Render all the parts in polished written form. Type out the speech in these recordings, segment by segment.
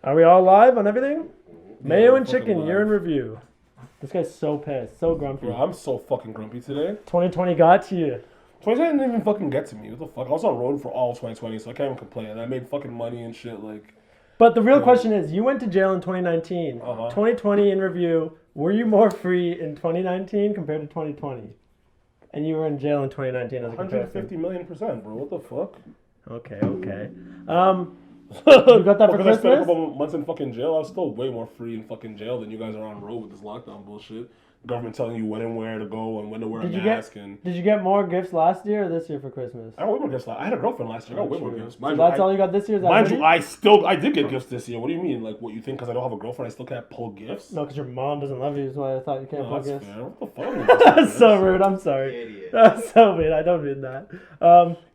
Are we all live on everything? Mayo and fucking chicken, live. you're in review. This guy's so pissed, so grumpy. Bro, I'm so fucking grumpy today. 2020 got to you. 2020 didn't even fucking get to me. What the fuck? I was on road for all of 2020, so I can't even complain. And I made fucking money and shit. Like, But the real question is, you went to jail in 2019. Uh-huh. 2020 in review, were you more free in 2019 compared to 2020? And you were in jail in 2019 as a comparison. 150 million%, bro. What the fuck? Okay. You got that for Because I spent a Christmas? couple months in fucking jail, I was still way more free in fucking jail than you guys are on road with this lockdown bullshit. Government telling you when and where to go and when to wear a mask. Did you get more gifts last year or this year for Christmas? I got way more gifts. I had a girlfriend last year. I got way more gifts. So that's all you got this year? Is that Mind hoodie? you, I did get gifts this year. What do you mean? Like, what you think? Because I don't have a girlfriend, I still can't pull gifts? No, because your mom doesn't love you, is why I thought you can't pull That's gifts. fair. What the fuck? That's so rude. I'm sorry. Idiot. That's so mean. I don't mean that.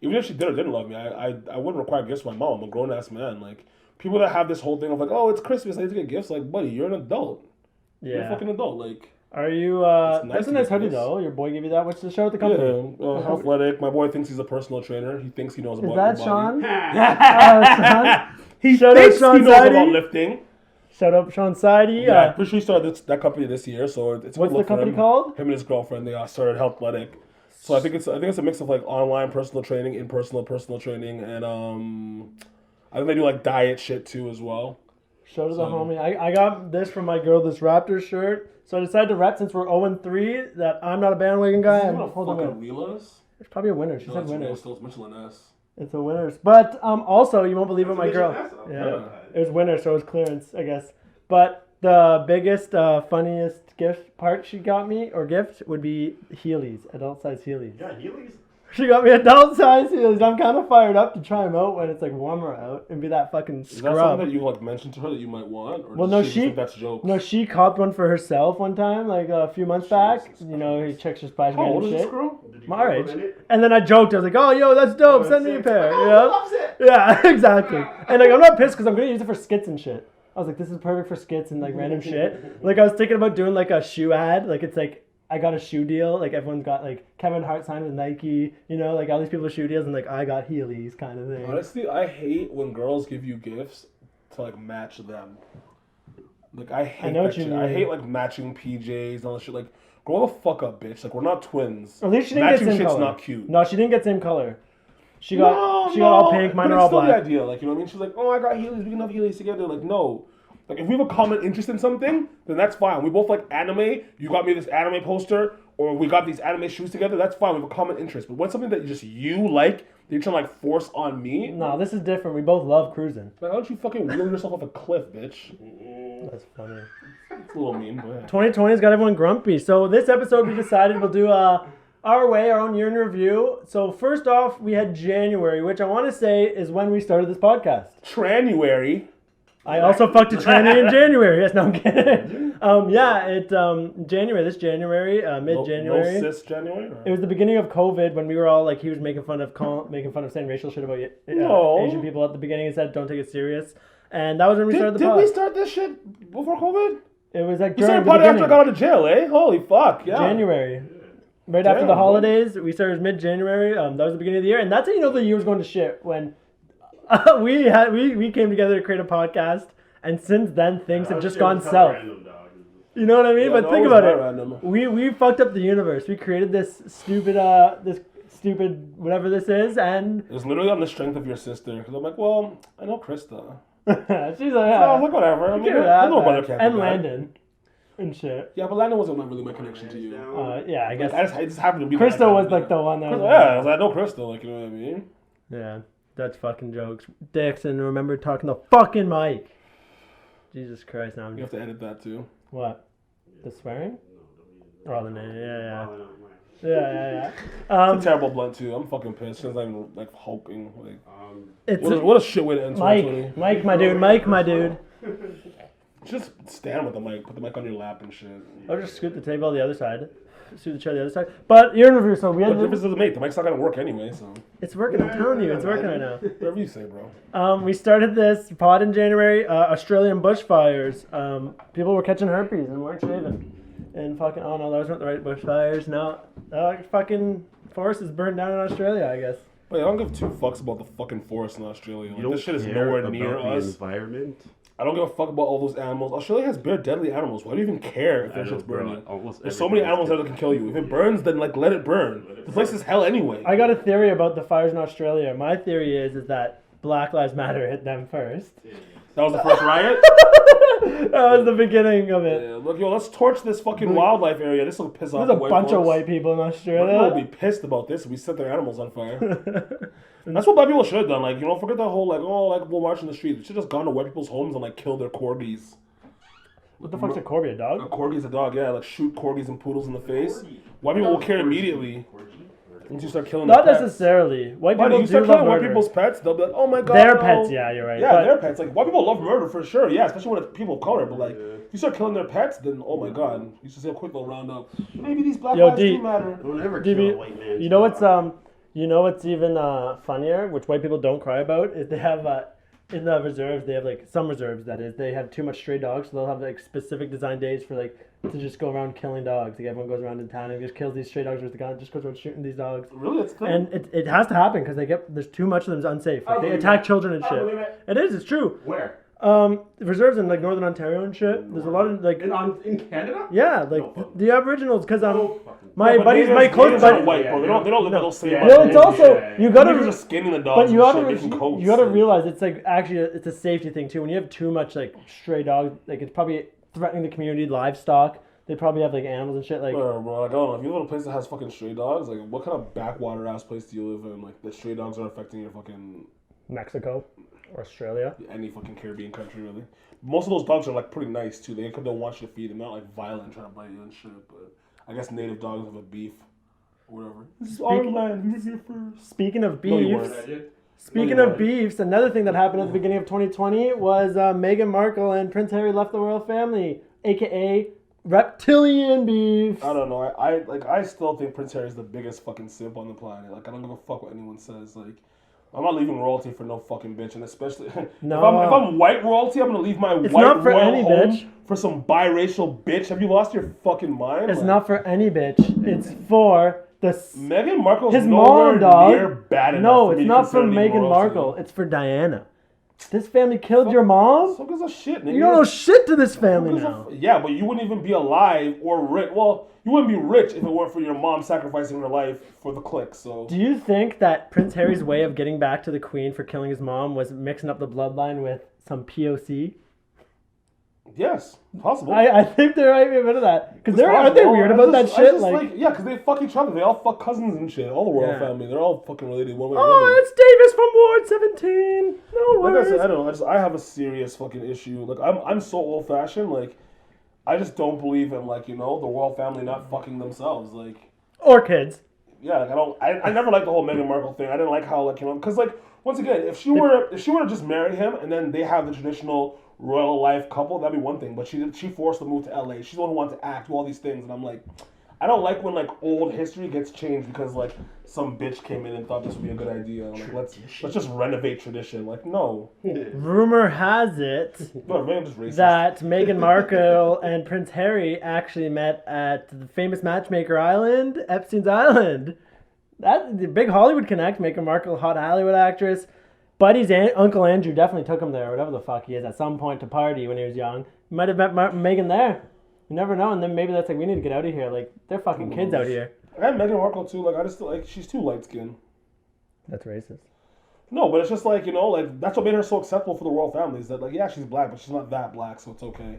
Even if she did or didn't love me, I wouldn't require gifts from my mom. I'm a grown ass man. Like, people that have this whole thing of like, oh, it's Christmas, I need to get gifts. Like, buddy, you're an adult. You're a Yeah. fucking adult. Like, Are you? It's nice That's a to nice get hoodie this. though. Your boy gave you that. What's the show at the company? yeah, athletic. My boy thinks he's a personal trainer. He thinks he knows Is about that your body. Sean? Sean? He Shout out thinks Sean he knows Sidey. about lifting. Shout out Sean Sidey. Yeah, I'm pretty sure he started that company this year. So it's a What's good the look for company him. called? Him and his girlfriend. They started Healthletic. So I think it's a mix of like online personal training, in-person personal training, and I think they do like diet shit too as well. Shout out to the homie. I got this from my girl, this Raptors shirt. So I decided to rep since we're 0-3 that I'm not a bandwagon guy. I'm holding it. Leela's? It's probably a winner. She No, said it's winners. still Michelin S. It's a winners. But also, you won't believe it, my girl. Yeah. It was winter, so it was clearance, I guess. But the biggest, funniest gift part she got me, or gift, would be Heelys, adult size Heelys. Yeah, Heelys. She got me adult size Heelys. I'm kind of fired up to try them out when it's like warmer out and be that fucking Is that scrub. something that you like mentioned to her that you might want? Or Well, does no, she she- think that's jokes? No, she copped one for herself one time, like a few months back. You know, he checks her splash How old and is this shit. girl? Did you My compliment age. it? And then I joked. I was like, "Oh, yo, that's dope. Oh, Send me a that's pair." sick. You Oh, know? loves it. Yeah, exactly. And like, I'm not pissed because I'm gonna use it for skits and shit. I was like, this is perfect for skits and like random shit. Like I was thinking about doing like a shoe ad. Like it's like I got a shoe deal. Like everyone's got like Kevin Hart signed with Nike. You know, like all these people with shoe deals and like I got Heelys kind of thing. Honestly, I hate when girls give you gifts to like match them. Like I hate know that what you shit. I mean. hate like matching PJs and all that shit. Like, grow the fuck up, bitch. Like we're not twins. At least she didn't Matching get same shit's color. not cute. No, she didn't get same color. She got all pink. Mine but are it's all still black. the idea. Like, you know what I mean? She's like, oh, I got Heelys. We can have Heelys together. Like, no. Like, if we have a common interest in something, then that's fine. We both like anime. You got me this anime poster, or we got these anime shoes together. That's fine. We have a common interest. But when something that just you like, that you're trying to like force on me, No, this is different. We both love cruising. like, how don't you fucking wheel yourself off a cliff, bitch? That's funny. It's a little mean, but yeah. 2020's got everyone grumpy. So this episode we decided we'll do our way, our own year in review. So first off, we had January, which I want to say is when we started this podcast. Tranuary. I also fucked a tranny in January. Yes, no, I'm kidding. January, this January, mid-January. No cis January? Or? It was the beginning of COVID when we were all like, he was making fun of saying racial shit about No. Asian people at the beginning. He said, don't take it serious. And that was when we started the Did pod. we start this shit before COVID? It was like You during started the potty after I beginning. got out of jail, eh? Holy fuck, yeah. January. Right after Damn, the boy. holidays, we started mid-January. That was the beginning of the year, and that's how you know the year was going to shit when we came together to create a podcast, and since then things have just gone south. You know what I mean? Yeah, but no, think it was about it. not random. We fucked up the universe. We created this stupid whatever this is, and It was literally on the strength of your sister. Because I'm like, well, I know Krista. she's like, So I was like, whatever. I mean, my little brother can't and do that. Landon and shit. Yeah, but Landon wasn't really my connection to you. Yeah, I guess I just happened to be Crystal was like the one that was Yeah, I was like, I know Crystal, like, you know what I mean? Yeah, that's fucking jokes. Dixon, remember talking the fucking mic. Jesus Christ, now I'm You have to edit that too. What? The swearing? Oh, the name. Yeah. It's a terrible blunt too. I'm fucking pissed. Since I'm like hulking. Like, It's what a shit way to end 2020. Mike, my dude. Just stand with the mic. Put the mic on your lap and shit. I'll just scoot the table the other side. Scoot the chair the other side. But you're in review, so we What had. difference does it make? The mic's not gonna work anyway, so. It's working. I'm telling you, it's working right now. Whatever you say, bro. We started this pod in January. Australian bushfires. People were catching herpes and weren't shaving. And fucking, oh no, those weren't the right bushfires. No, fucking forest is burned down in Australia, I guess. But I don't give two fucks about the fucking forest in Australia. Like, You don't this shit is care nowhere about near the us. environment. I don't give a fuck about all those animals. Australia has bare deadly animals. Why do you even care if their shit's burning? There's so many animals there that can kill you. If it burns, then like let it burn. The place is hell anyway. I got a theory about the fires in Australia. My theory is that Black Lives Matter hit them first. That was the first riot? That was the beginning of it. Yeah, look, yo, let's torch this fucking wildlife area. This will piss off There's the a white bunch folks. of white people in Australia. People will be pissed about this if we set their animals on fire. And that's what black people should have done. Like, you know, forget that whole, like, oh, like, we'll march in the streets. We should have just gone to white people's homes and, like, kill their corgis. What the fuck's a corgi, a dog? A corgi's a dog, yeah. Like, shoot corgis and poodles in the face. White people will care immediately. Once you start killing Not their pets. necessarily. White But people you do start love killing white murder. people's pets, they'll be like, oh my god. Their no. pets, yeah, you're right. Yeah, but their pets. Like, white people love murder for sure, yeah, especially when it's people of color. But, like, if you start killing their pets, then, oh my god. You should see how quick they'll round up. Maybe these black lives do matter. Don't ever DB, kill a white man. you know what's even funnier, which white people don't cry about, is they have in the reserves, they have like some reserves that is, they have too much stray dogs, so they'll have like specific design days for like to just go around killing dogs. Like everyone goes around in town and just kills these stray dogs with the gun, just goes around shooting these dogs. Really? That's the thing? And it has to happen because there's too much of them is unsafe. Like, they attack children and shit. It is, it's true. Where? Reserves in like northern Ontario and shit. There's a lot of like In Canada? yeah, like the Aboriginals because my Yeah, but buddies, my natives close aren't buddy. white, bro. They don't live in those same Yeah. Well, it's also you gotta. Niggas are skinning the dogs But you and gotta, shit, making coats. you gotta like- realize it's like actually it's a safety thing too. When you have too much like stray dogs, like it's probably threatening the community, livestock. They probably have like animals and shit. Like Bro, like, I don't know. If you live in a place that has fucking stray dogs, like, what kind of backwater ass place do you live in? Like, the stray dogs are affecting your fucking Mexico or Australia. any fucking Caribbean country, really. Most of those dogs are like pretty nice too. They'll want you to feed them, not like violent, trying to bite you and shit. But I guess native dogs have a beef, or whatever. This is our land. We were here first. Speaking of No, you beefs, weren't. speaking No, you of beefs, another thing that happened at the beginning of 2020 was Meghan Markle and Prince Harry left the royal family, aka reptilian beef. I don't know. I still think Prince Harry's the biggest fucking simp on the planet. Like, I don't give a fuck what anyone says. Like, I'm not leaving royalty for no fucking bitch, and especially No. if I'm white royalty, I'm gonna leave my It's white not for royal any home bitch. for some biracial bitch. Have you lost your fucking mind? It's Like, not for any bitch. It's for the. Meghan Markle's His nowhere mom, dog. near bad enough. No, for it's me to not for consider leaving Meghan royalty. Markle. It's for Diana. This family killed your mom. So gives a shit, nigga. You don't know shit to this family Who gives a now. yeah, but you wouldn't even be alive or rich. Well, you wouldn't be rich if it weren't for your mom sacrificing her life for the click. So Do you think that Prince Harry's way of getting back to the Queen for killing his mom was mixing up the bloodline with some POC? yes, possible. I think there might be a bit of that. Because It's aren't they possible. weird I about that just- shit? I just yeah, because they fuck each other. They all fuck cousins and shit. All the royal Yeah. family, they're all fucking related one way or oh, another. it's Davis from Ward 17. No Like I worries. said, I don't know. I have a serious fucking issue. Like I'm so old fashioned. Like I just don't believe in like the royal family not fucking themselves. Like Or kids. yeah, like I never liked the whole Meghan Markle thing. I didn't like how because like once again, if she were to just marry him and then they have the traditional royal life couple, that'd be one thing. But she forced to move to LA. She's the one who wanted to act, do all these things, and I'm like, I don't like when like old history gets changed because like some bitch came in and thought this would be a good idea. Like let's just renovate tradition. Like no, Rumor has it no, man, just racist. that Meghan Markle and Prince Harry actually met at the famous matchmaker island, Epstein's Island. That the big Hollywood connect. Meghan Markle, hot Hollywood actress. Buddy's Uncle Andrew definitely took him there, whatever the fuck he is, at some point to party when he was young. He might have met Meghan there. You never know, and then maybe that's like, we need to get out of here. Like, they're fucking kids out here. And Meghan Markle too. Like I just like she's too light skinned. That's racist. No, but it's just like like that's what made her so acceptable for the royal family. Is that like yeah, she's black, but she's not that black, so it's okay.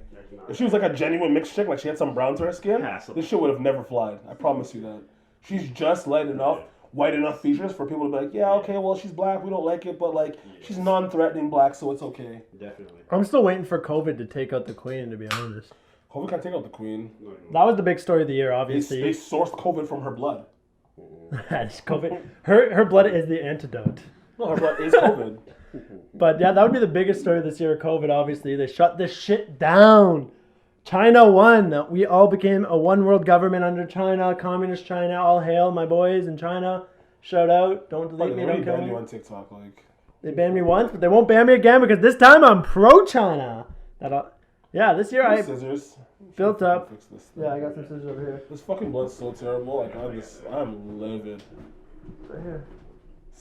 If she was like a genuine mixed chick, like she had some brown to her skin, this shit would have never flied. I promise you that. She's just light enough. White enough features for people to be like, yeah, okay, well, she's black, we don't like it, but like, she's non-threatening black, so it's okay. Definitely. I'm still waiting for COVID to take out the Queen, to be honest. COVID can't take out the Queen. That was the big story of the year, They obviously. sourced COVID from her blood. That's COVID. Her blood is the antidote. No, her blood is COVID. But yeah, that would be the biggest story this year, COVID, obviously. They shut this shit down. China won. We all became a one world government under China, communist China. All hail, my boys in China. Shout out. Don't delete me, don't kill banned me. you on TikTok, like. They banned me once, but they won't ban me again because this time I'm pro China. Yeah, this year I Scissors. built up. Fix this thing. Yeah, I got some scissors over here. This fucking blood's so terrible. Like I'm livid. Right here.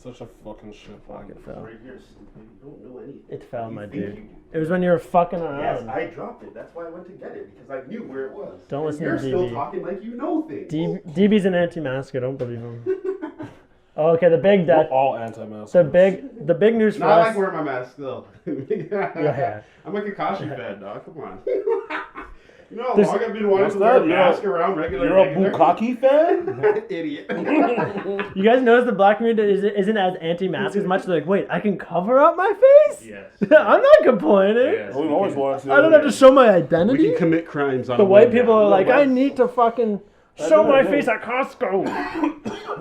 Such a fucking shit. Fuck, it fell. Right here, stupid. You don't know anything. It fell, my You think dude. you do. It was when you were fucking around. Yes, I dropped it. That's why I went to get it, because I knew where it was. Don't And listen to you're still DB. talking like you know things. DB's an anti-masker. Don't believe him. Oh, okay, the big We're death. all anti-mask. The big news for No, I us. like wearing my mask though. Yeah. I'm like a Kakashi fan, dog. Come on. You know how This- long I've been wanting What's to wear a that? mask around regular. You're a Bukkake fan? Idiot. You guys notice the black community isn't as anti-mask as much. They're like, wait, I can cover up my face? Yes. I'm not complaining. Yes. We've always wanted to. I don't have to show my We identity. can commit crimes on The a white white people guy. are like, but- I need to fucking show my face at Costco.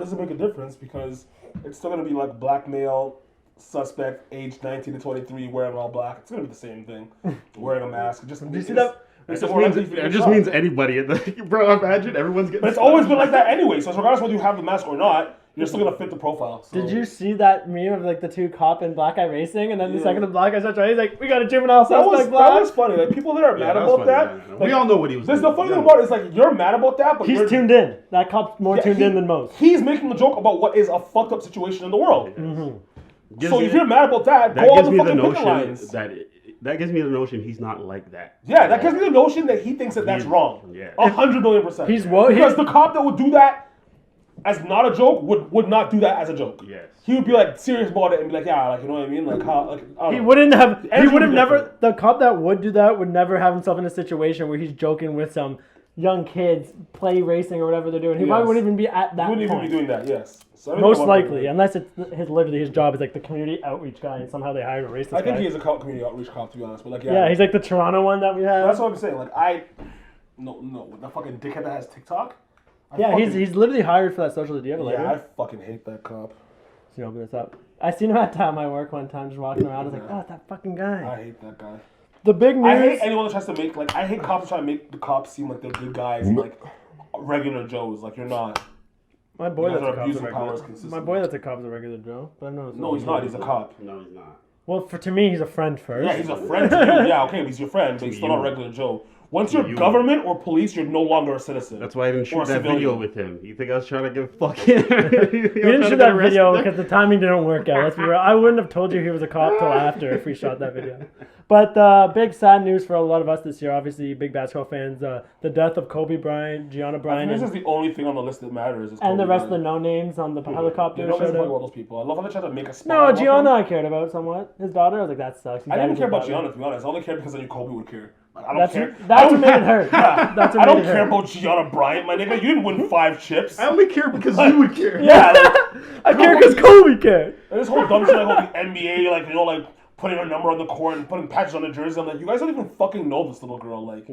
Doesn't make a difference because it's still gonna be like black male suspect, age 19 to 23, wearing all black. It's gonna be the same thing. Wearing a mask. Just, Do you see that? It just means anybody. Bro, imagine everyone's getting. But it's always been like that anyway. So regardless whether you have the mask or not, you're still gonna fit the profile. So. Did you see that meme of like the two cop and black guy racing, and then the Yeah. second the black guy starts running, he's like, "We got a juvenile That suspect black." was funny. Like people that are mad about that. We all know what he was There's doing. the funny thing about it is like you're mad about that, but He's you're, tuned in. That cop's more tuned in than most. He's making a joke about what is a fucked up situation in the world. Gives So me- if you're mad about that, that go on gives the me the fucking picket notion lines. that gives me the notion he's not like that. Yeah, that gives me the notion that he thinks that that's He's- wrong. yeah. 100,000,000%. He's woke. Because the cop that would do that as not a joke would not do that as a joke. Yes. He would be like serious about it and be like, yeah, like you know what I mean, like how, like I don't He know. wouldn't have. He Energy would have would be never. different. The cop that would do that would never have himself in a situation where he's joking with some young kids play racing or whatever they're doing. He probably Yes. wouldn't even be at that He wouldn't even point. be doing that. Yes. So everything Most about likely, him, unless it's literally his job is like the community outreach guy, and somehow they hired a racist I think guy. he is a community outreach cop, to be honest. But like, Yeah, he's like the Toronto one that we have. that's what I'm saying. Like no, the fucking dickhead that has TikTok. Yeah, he's literally hired for that social. Do you have a Yeah, I lighter? fucking hate that cop. So you open this up. I seen him at my work one time, just walking around. I was like, oh, that fucking guy. I hate that guy. The big news. I hate anyone that tries to make like I hate cops trying to make the cops seem like they're good guys and like regular Joes. Like you're not. My boy You that's guys a are cop's a abusing powers regular. consistently. My boy that's a cop's a regular Joe, but I know it's No, he's not. He's a cop. No, he's not. Well, to me, he's a friend first. Yeah, he's a friend to you. Yeah, okay, he's your friend, but he's still not a regular Joe. Once you're government or police, you're no longer a citizen. That's why I didn't Or shoot a that video civilian. with him. You think I was trying to get fucking? We didn't shoot that video because the timing didn't work out. Let's be real. I wouldn't have told you he was a cop till after if we shot that video. But big sad news for a lot of us this year. Obviously, big basketball fans. The death of Kobe Bryant, Gianna I Bryan, think this is the only thing on the list that matters. Is and the Kobe rest of the Bryant. no names on the helicopter. Yeah, nobody's showed talking up. about those people. I love how they try to make a spot. No, about Gianna them. I cared about somewhat. His daughter, I was like, that sucks. I didn't care about Gianna, to be honest. I only cared because I knew Kobe would care. Like, I don't That's care. that's what made it hurt. Yeah, That's what I don't made it care hurt. about Gianna Bryant, my nigga. You didn't win 5 chips. I only care because you would care. Yeah, like, I care because Kobe cared. and this whole dumb shit like the NBA, like, you know, like, putting her number on the court and putting patches on the jersey. I'm like, you guys don't even fucking know this little girl. Like,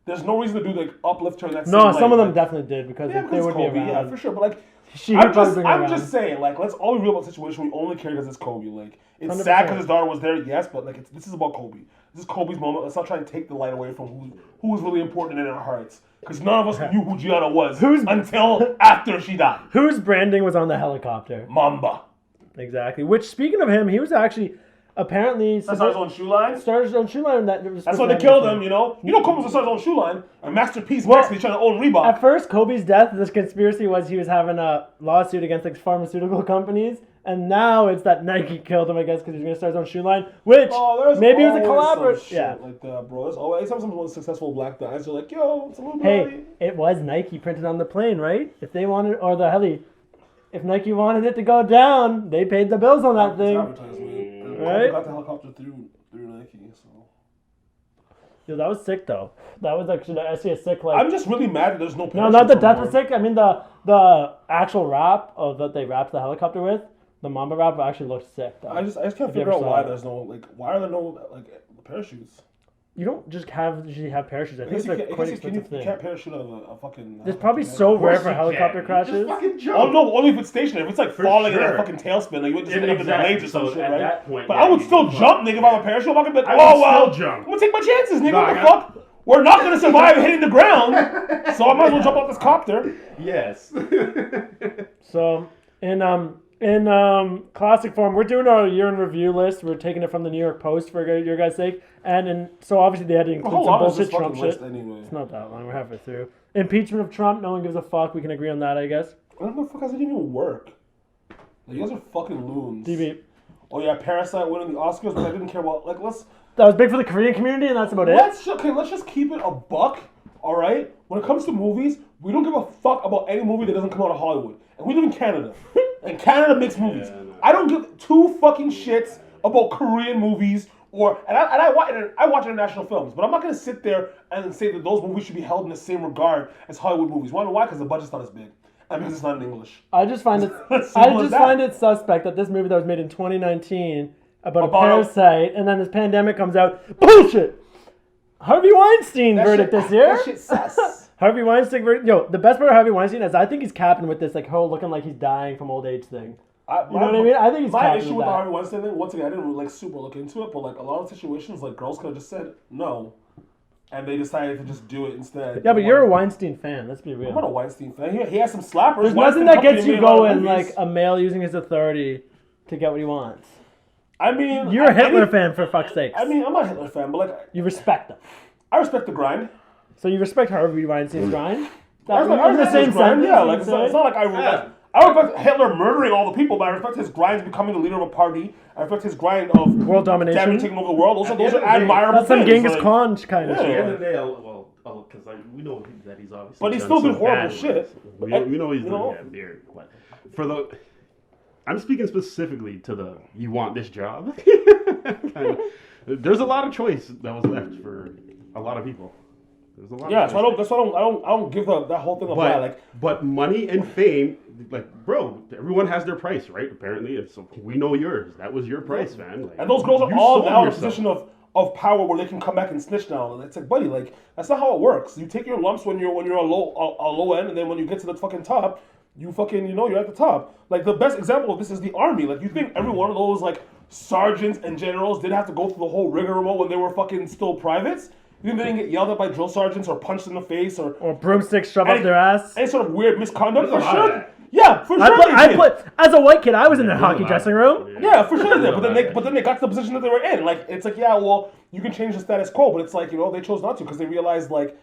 there's no reason to do, like, uplift her in that No, same some light. of them Like, definitely did because yeah, they because would Kobe, be around. yeah, for sure. But, like, She would probably bring her I'm around. just saying, like, let's all be real about the situation. We only care because it's Kobe. Like, it's 100%. sad because his daughter was there, yes, but, like, this is about Kobe. This is Kobe's moment. Let's not try and take the light away from who was really important in our hearts. Because none of us knew who Gianna was until after she died. Whose branding was on the helicopter? Mamba. Exactly. Which, speaking of him, he was actually apparently That's on his own shoe line. started his own shoe line. That's why they killed him, you know? You know Kobe was started his own shoe line. And Master P's basically trying to own Reebok. At first, Kobe's death, this conspiracy was he was having a lawsuit against like pharmaceutical companies, and now it's that Nike killed him, I guess, because he was going to start his own shoe line. Which There's maybe it was a always some collaboration. shit Yeah. like that, bro. There's always anytime someone's successful black guys, they're like, yo, it's a little Hey, it was Nike printed on the plane, right? If they wanted, or the heli, if Nike wanted it to go down, they paid the bills on that thing. advertisement. Right? Kobe got the helicopter through Nike, so. Yo, that was sick though. That was actually a sick like. I'm just really mad that there's no. No, not the parachutes death on was board. sick. I mean the actual wrap of that they wrapped the helicopter with. The Mamba wrap actually looked sick though. I just can't If you figure ever out saw why it. there's no why are there no parachutes? You don't just usually have parachutes. I I think guess it's you a can't, quite you expensive can't thing. parachute out of a fucking. It's probably helicopter. so rare course for you helicopter can. crashes. Just fucking jump. Oh no! Only if it's stationary. If it's like falling in a sure. fucking tailspin, like you would just Yeah, end up in the exactly. blades or some So shit, at right? that point, but yeah, I would you still can jump, nigga. If I'm a parachute, I'm not gonna be like, I oh would well, still jump. I'm gonna take my chances, nigga. No, what I the got- fuck? We're not gonna survive hitting the ground, so I might as well jump off this copter. Yes. So in classic form, we're doing our year in review list. We're taking it from the New York Post for your guys' sake, and so obviously they had to include How some long is bullshit this Trump fucking shit. list anyway? It's not that long. We're halfway through. Impeachment of Trump. No one gives a fuck. We can agree on that, I guess. I don't know, fuck, it didn't even work. Like, you guys are fucking loons. DB. Oh yeah, Parasite winning the Oscars, but I didn't care about. Like, That was big for the Korean community, and that's about it. let's just keep it a buck. All right. When it comes to movies, we don't give a fuck about any movie that doesn't come out of Hollywood, and we live in Canada, and Canada makes movies. Yeah, no. I don't give two fucking shits about Korean movies. I watch international films, but I'm not gonna sit there and say that those movies should be held in the same regard as Hollywood movies. Wanna know why? Because the budget's not as big, and because it's not in English. I just find it. Simple as that. find it suspect that this movie that was made in 2019 about a parasite, and then this pandemic comes out. Bullshit. Harvey Weinstein verdict this year. That shit sus. Harvey Weinstein verdict. Yo, the best part of Harvey Weinstein is I think he's capping with this like whole looking like he's dying from old age thing. You know what I mean? I think he's my capping issue with with the that. Harvey Weinstein thing. Once again, I didn't like super look into it, but like a lot of situations, like girls could have just said no, and they decided to just do it instead. Yeah, but you're a Weinstein fan. Let's be real. I'm not a Weinstein fan. He has some slappers. There's Weinstein nothing that Company gets you made a lot of going movies. like a male using his authority to get what he wants. I mean, You're a Hitler fan for fuck's sake. I mean, I'm not a Hitler fan, but like You respect them. I respect the grind. So you respect Harvey Weinstein's grind? I respect the same his grind. sentence, Yeah, you like would it's say? not like I respect Hitler murdering all the people, but I respect his grind to becoming the leader of a party. I respect his grind of World domination. damn taking over the world. Those At the are end of the day, admirable That's some things. Genghis like- Khan kind of Yeah. At the shit. end of the day, because we know that he's obviously. But he's done still some did horrible bad shit. ones. We know he's You done know? weird. But for I'm speaking specifically to the you want this job. There's a lot of choice that was left for a lot of people. There's a lot. Yeah, of so choice. that's why I don't give that whole thing a buy. Like, But money and fame, like, bro, everyone has their price, right? Apparently, so we know yours. That was your price, man. Like, and those girls are you all sold now in a yourself. position of power where they can come back and snitch now. It's like, buddy, like that's not how it works. You take your lumps when you're a low end, and then when you get to the fucking top, you fucking you're at the top. Like the best example of this is the army. Like you think every one of those like sergeants and generals did have to go through the whole rigmarole when they were fucking still privates? You think they didn't get yelled at by drill sergeants or punched in the face or broomsticks shoved up their ass? any sort of weird misconduct? For There's a lot of sure. that. Yeah, for sure. I they did. put as a white kid, I was in a There's hockey a lot. dressing room. Yeah, for sure they did. But then they got to the position that they were in. Like it's like, yeah, well, you can change the status quo, but it's like, they chose not to because they realized like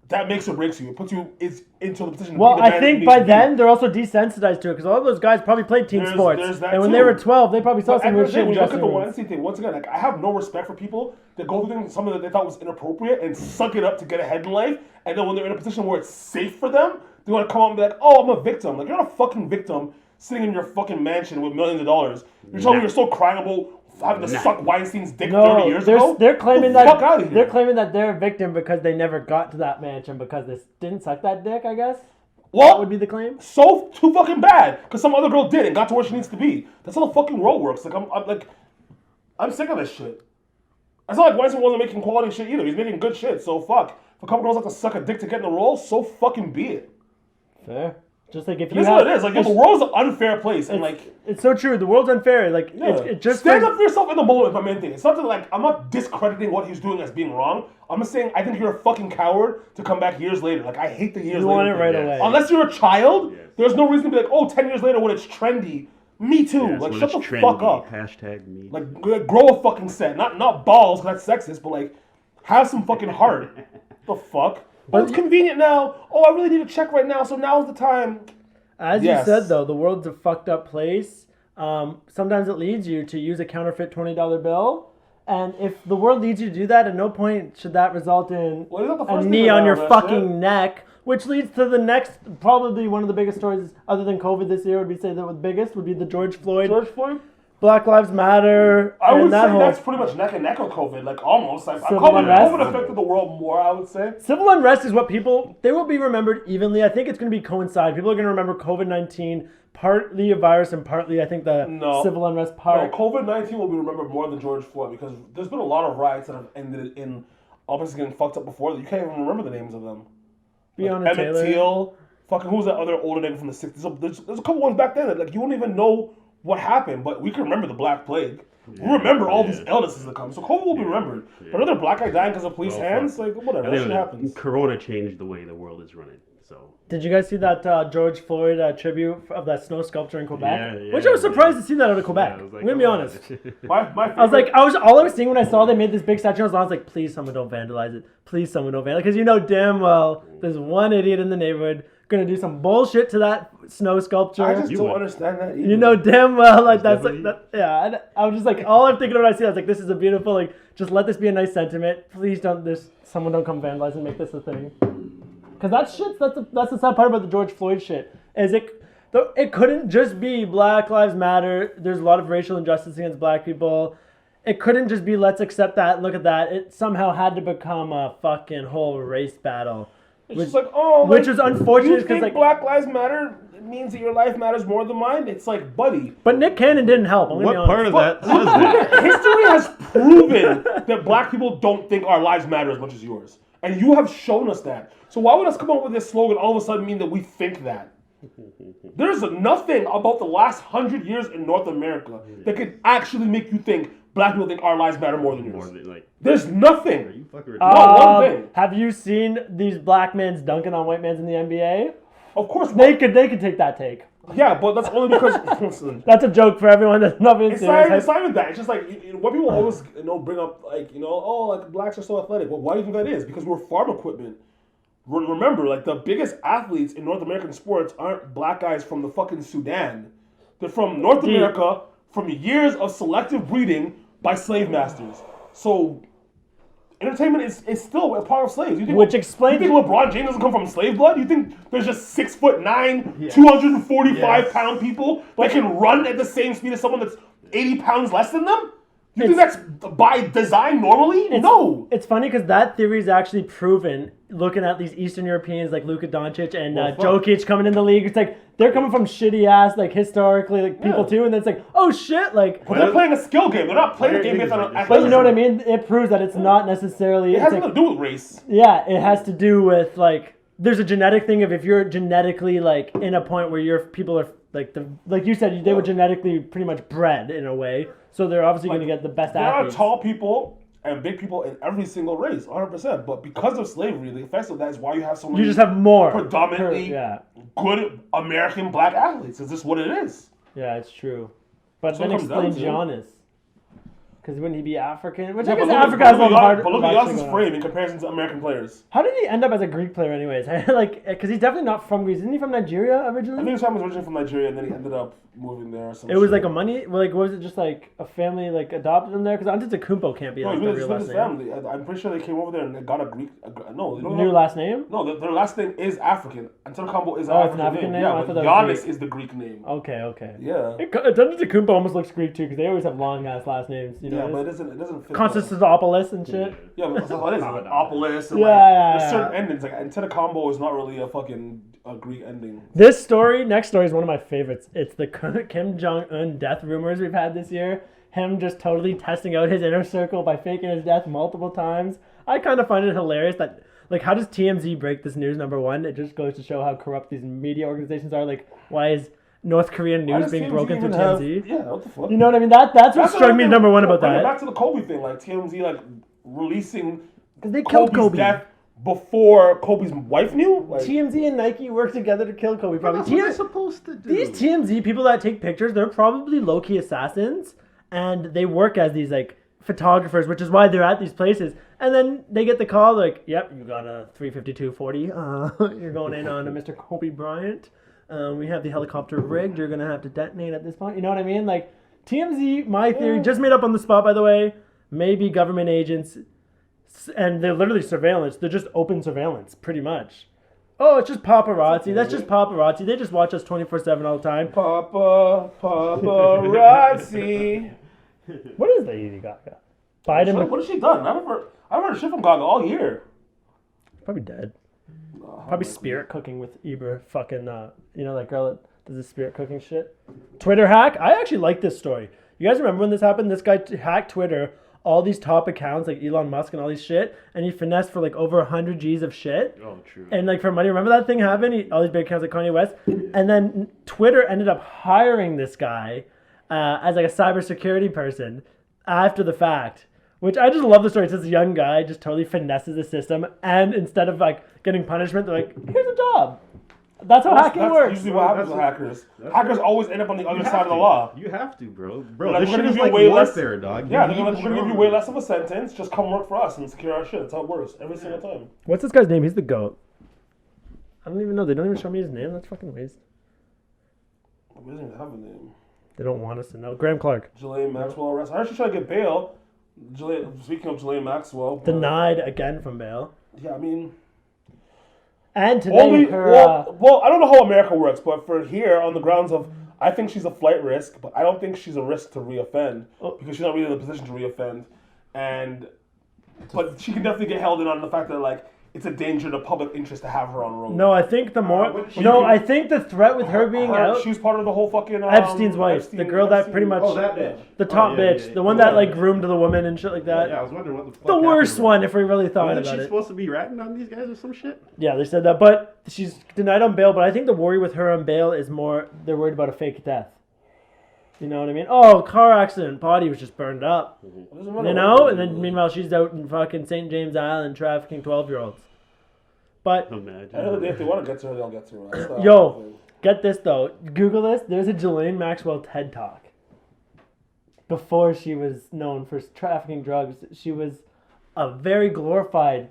that makes or breaks you. It puts you into the position. Well, to be the I man think you by need to be. then they're also desensitized to it because all those guys probably played team sports, there's that and when too. they were 12, they probably saw But some at the weird end shit of in the day, when you look at dressing the rooms. Weinstein thing, once again, like I have no respect for people that go through something that they thought was inappropriate and suck it up to get ahead in life, and then when they're in a position where it's safe for them, they want to come out and be like, "Oh, I'm a victim." Like you're not a fucking victim sitting in your fucking mansion with millions of dollars. You're telling me you're still crying about having to suck Weinstein's dick 30 years ago? They're claiming Get the fuck that outta here. they're claiming that they're a victim because they never got to that mansion because they didn't suck that dick. I guess that Well, would be the claim. so too fucking bad because some other girl did and got to where she needs to be. That's how the fucking world works. Like I'm sick of this shit. It's not like Weinstein wasn't making quality shit either. He's making good shit. So fuck. If a couple girls have to suck a dick to get in the role, so fucking be it. Fair. Just like if It you is have, what it is. Like the world is an unfair place, and like it's so true. The world's unfair. Like yeah. it just stand like- up for yourself in the moment. Is my main thing. It's not that like I'm not discrediting what he's doing as being wrong. I'm just saying I think you're a fucking coward to come back years later. Like I hate the years You later. want it thing. right Yes. away. Unless you're a child, Yes. there's no reason to be like, oh, 10 years later when it's trendy. Me too. Yes, like when shut the it's fuck trendy, up. Hashtag me. Like grow a fucking set. Not balls because that's sexist, but like have some fucking heart. The fuck? But it's convenient now. Oh, I really need a check right now, so now's the time. As Yes. you said, though, the world's a fucked up place. Sometimes it leads you to use a counterfeit $20 bill. And if the world leads you to do that, at no point should that result in Well, isn't that the a first knee thing on about your that fucking shit? neck, which leads to the next, probably one of the biggest stories other than COVID this year would be say that the biggest would be the George Floyd, Black Lives Matter, I and would that say whole that's pretty much neck and neck with COVID, like almost. Like, Civil COVID, unrest? COVID affected the world more, I would say. civil unrest is what they will be remembered evenly. I think it's going to be coincide. People are going to remember COVID-19, partly a virus and partly, I think, the No. civil unrest No, part. COVID-19 will be remembered more than George Floyd because there's been a lot of riots that have ended in offices getting fucked up before that you can't even remember the names of them. Breonna Emmett Taylor. Till, fucking who's that other older nigga from the 60s? There's a couple ones back then that like you don't even know what happened, but we can remember the Black Plague. We remember all these illnesses that come. So COVID will be remembered. But another black guy dying because of police hands, like whatever, that shit happens. Corona changed the way the world is running. So Did you guys see that George Floyd tribute of that snow sculpture in Quebec? Yeah, Which I was surprised to see that out of yeah, Quebec. I was like, I'm gonna be oh. honest. My favorite, I was like, all I was seeing when I saw they made this big statue, I was like, please someone don't vandalize it. Please someone don't vandalize it. Because you know damn well there's one idiot in the neighborhood gonna do some bullshit to that snow sculpture. I just You don't would. understand that either. You know damn well, like that's like definitely- that. Yeah, and I was just like, all I'm thinking when I see, it, I was like, this is a beautiful, like, just let this be a nice sentiment. Please don't, someone don't come vandalize and make this a thing. Because that's the sad part about the George Floyd shit. Is it couldn't just be Black Lives Matter. There's a lot of racial injustice against Black people. It couldn't just be let's accept that, look at that. It somehow had to become a fucking whole race battle. It's just like, oh, which like, is unfortunate you because think like. Black Lives Matter means that your life matters more than mine? It's like, buddy. But Nick Cannon didn't help. I'm gonna be What part honest. of that says that? History has proven that black people don't think our lives matter as much as yours. And you have shown us that. So why would us come up with this slogan all of a sudden mean that we think that? There's nothing about the last 100 years in North America that could actually make you think black people think our lives matter more than yours. There's nothing. You fucking Not one thing. Have you seen these black men's dunking on white men's in the NBA? Of course, They could take that take. yeah, but that's only because listen, That's a joke for everyone that's not being it's serious. not even that. It's just like what people always bring up, like oh, like blacks are so athletic. Well, why do you think that is? Because we're farm equipment. Remember, like the biggest athletes in North American sports aren't black guys from the fucking Sudan. They're from North America, from years of selective breeding by slave masters. So entertainment is still a part of slaves. You think, Which explains- You think LeBron James doesn't come from slave blood? You think there's just 6'9", 245-pound people that can run at the same speed as someone that's 80 pounds less than them? You think that's by design normally? No. It's funny because that theory is actually proven. Looking at these Eastern Europeans like Luka Doncic and Jokic coming in the league, it's like they're coming from shitty ass like historically like people too, and then it's like oh shit like. But they're playing a skill game. They're not playing a game based on athleticism. But you know what I mean? It proves that it's not necessarily. It has nothing to do with race. Yeah, it has to do with like there's a genetic thing of if you're genetically like in a point where your people are like you said they were genetically pretty much bred in a way, so they're obviously going to get the best There athletes. are tall people and big people in every single race, 100%. But because of slavery, the effects of that is why you have so many You just have more predominantly good American black athletes. It's just what it is. Yeah, it's true. But So then it comes explain down to- Giannis. Because wouldn't he be African? Which Yeah, I guess but Africa has a little hard. But look at actually Giannis' going on. frame in comparison to American players. How did he end up as a Greek player, anyways? Like, because he's definitely not from Greece. Isn't he from Nigeria I originally? think his family was originally from Nigeria, and then he ended up moving there. Or some It was shit. like a money. Like, was it just like a family like adopted him there? Because Antetokounmpo can't be No, like he the was real with last his name. family. I'm pretty sure they came over there and they got a Greek. No, they don't New have, last name? No, their last name is African. Antetokounmpo is an Oh, it's an African African name. name? I Yeah, thought but that was Giannis Greek. is the Greek name. Okay. Yeah. Antetokounmpo almost looks Greek too, because they always have long ass last names. You know. Yeah, but it doesn't fit. Constantinopolis and shit. Yeah, but that's what it is. Like Opolis and Yeah, like yeah, there's certain yeah. endings. Like Antetokounmpo is not really a fucking Greek ending. This story, next story, is one of my favorites. It's the Kim Jong-un death rumors we've had this year. Him just totally testing out his inner circle by faking his death multiple times. I kind of find it hilarious that, like, how does TMZ break this news, number one? It just goes to show how corrupt these media organizations are. Like, why is North Korean Why news does being TMZ broken through even have- TMZ? Yeah, what the fuck? You know what I mean? That's what That's struck me another number thing. one about Bring it that. Back to the Kobe thing, like TMZ, like releasing Because they killed Kobe's Kobe. death before Kobe's wife knew. Like, TMZ and Nike worked together to kill Kobe. Probably. What are they supposed to do? These TMZ people that take pictures, they're probably low-key assassins, and they work as these like photographers, which is why they're at these places. And then they get the call like, "Yep, you got a 352.40. You're going in on a Mr. Kobe Bryant. We have the helicopter rigged. You're gonna have to detonate at this point." You know what I mean? Like TMZ, my theory, just made up on the spot, by the way. Maybe government agents, and they're literally surveillance. They're just open surveillance, pretty much. Oh, it's just paparazzi. That's just paparazzi. They just watch us 24/7 all the time. paparazzi. What is Lady Gaga? Biden What has she done? I haven't heard shit from Gaga all year. probably dead. Probably spirit cooking with Eber fucking, you know that girl that does the spirit cooking shit? Twitter hack? I actually like this story. You guys remember when this happened? This guy hacked Twitter, all these top accounts like Elon Musk and all these shit, and he finessed for like over 100 G's of shit. Oh, true. And like for money, remember that thing happened? All these big accounts like Kanye West. And then Twitter ended up hiring this guy as like a cybersecurity person after the fact. Which I just love the story. It's this young guy just totally finesses the system, and instead of like getting punishment, they're like, "Here's a job." That's how hacking That's works. usually what happens with hackers. Hackers always end up on the other side of the law. You have to, bro. Like, Bro, we're this shit gonna is give you like way less- warfare, dog. Yeah, You they're need gonna give you way less of a sentence. Just come work for us and secure our shit. That's how it works every single time. What's this guy's name? He's the GOAT. I don't even know. They don't even show me his name. That's fucking waste. He doesn't even have a name. They don't want us to know. Graham Clark. Ghislaine Maxwell arrest. I actually tried to get bail. Speaking of Ghislaine Maxwell. Denied again from bail. Yeah, I mean... And today well, I don't know how America works, but for here, on the grounds of, I think she's a flight risk, but I don't think she's a risk to reoffend because she's not really in a position to reoffend. But she can definitely get held in on the fact that, like, it's a danger to public interest to have her on road. No, I think I think the threat with her being out. She was part of the whole fucking Epstein's wife, the girl that pretty much. Oh, that bitch. The top bitch, the one that like groomed the woman and shit like that. Yeah, I was wondering what the fuck. The worst one, if we really thought Wasn't about she it. supposed to be ratting on these guys or some shit? Yeah, they said that, but she's denied on bail. But I think the worry with her on bail is more they're worried about a fake death. You know what I mean? Oh, car accident, body was just burned up. You know, and then meanwhile she's out in fucking St. James Island trafficking 12-year-olds. But Imagine. If they want to get to her, they'll get to her. Yo, get this though. Google this. There's a Ghislaine Maxwell TED Talk. Before she was known for trafficking drugs, she was a very glorified,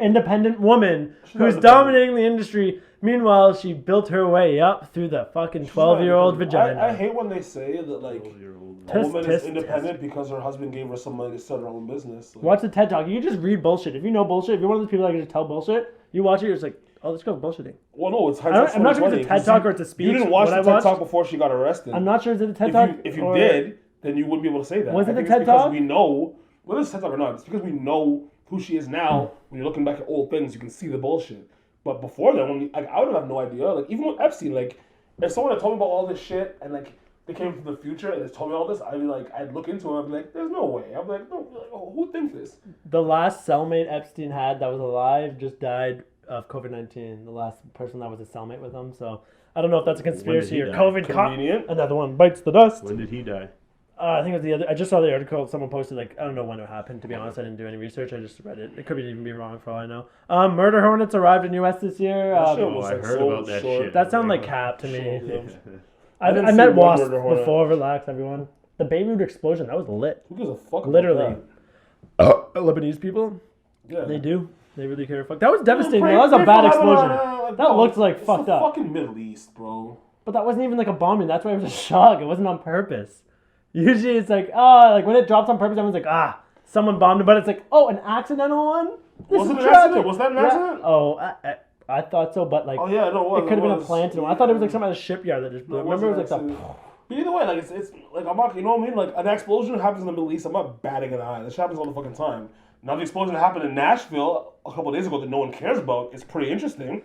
independent woman who's dominating the industry. Meanwhile, she built her way up through the fucking 12-year-old vagina. I hate when they say that, like, a woman is independent because her husband gave her some money to start her own business. Like, watch the TED Talk. You can just read bullshit. If you know bullshit, if you're one of those people that can just tell bullshit, you watch it, you're just like, oh, this girl's bullshitting. Well, no, it's I'm not sure if it's a TED Talk or it's a speech. You didn't watch the TED Talk before she got arrested. I'm not sure if it's a TED Talk. If you did, then you wouldn't be able to say that. Was it a TED Talk? Because we know, whether it's TED Talk or not, it's because we know who she is now. When you're looking back at old things, you can see the bullshit. But before then, I would have no idea. Like, even with Epstein, like, if someone had told me about all this shit and, like, they came from the future and they told me all this, I'd be like, I'd look into it and I'd be like, there's no way. I'd be like, no, who thinks this? The last cellmate Epstein had that was alive just died of COVID-19. The last person that was a cellmate with him. So I don't know if that's a conspiracy or COVID. Convenient. Another one bites the dust. When did he die? I think it was the other. I just saw the article someone posted. Like, I don't know when it happened. To be honest, I didn't do any research. I just read it. It could even be wrong for all I know. Murder hornets arrived in U.S. this year. I heard about that shit. That sounded like cap to me. I met Wasp before. Relax, everyone. The Beirut explosion. That was lit. Who gives a fuck? Literally. Lebanese people. Yeah. They do. They really care. Fuck. That was devastating. That was a bad explosion. That looked like fucked up. Fucking Middle East, bro. But that wasn't even like a bombing. That's why it was a shock. It wasn't on purpose. Usually it's like, like when it drops on purpose, everyone's like, someone bombed it. But it's like, an accidental one? Was it an accident? Was that an accident? Oh, I thought so, but like, it could have been a planted one. I thought it was like something at a shipyard that just blew. Remember, it was like the. But either way, like it's like I'm not, you know what I mean? Like an explosion happens in the Middle East. I'm not batting an eye. This happens all the fucking time. Now the explosion that happened in Nashville a couple of days ago that no one cares about is pretty interesting.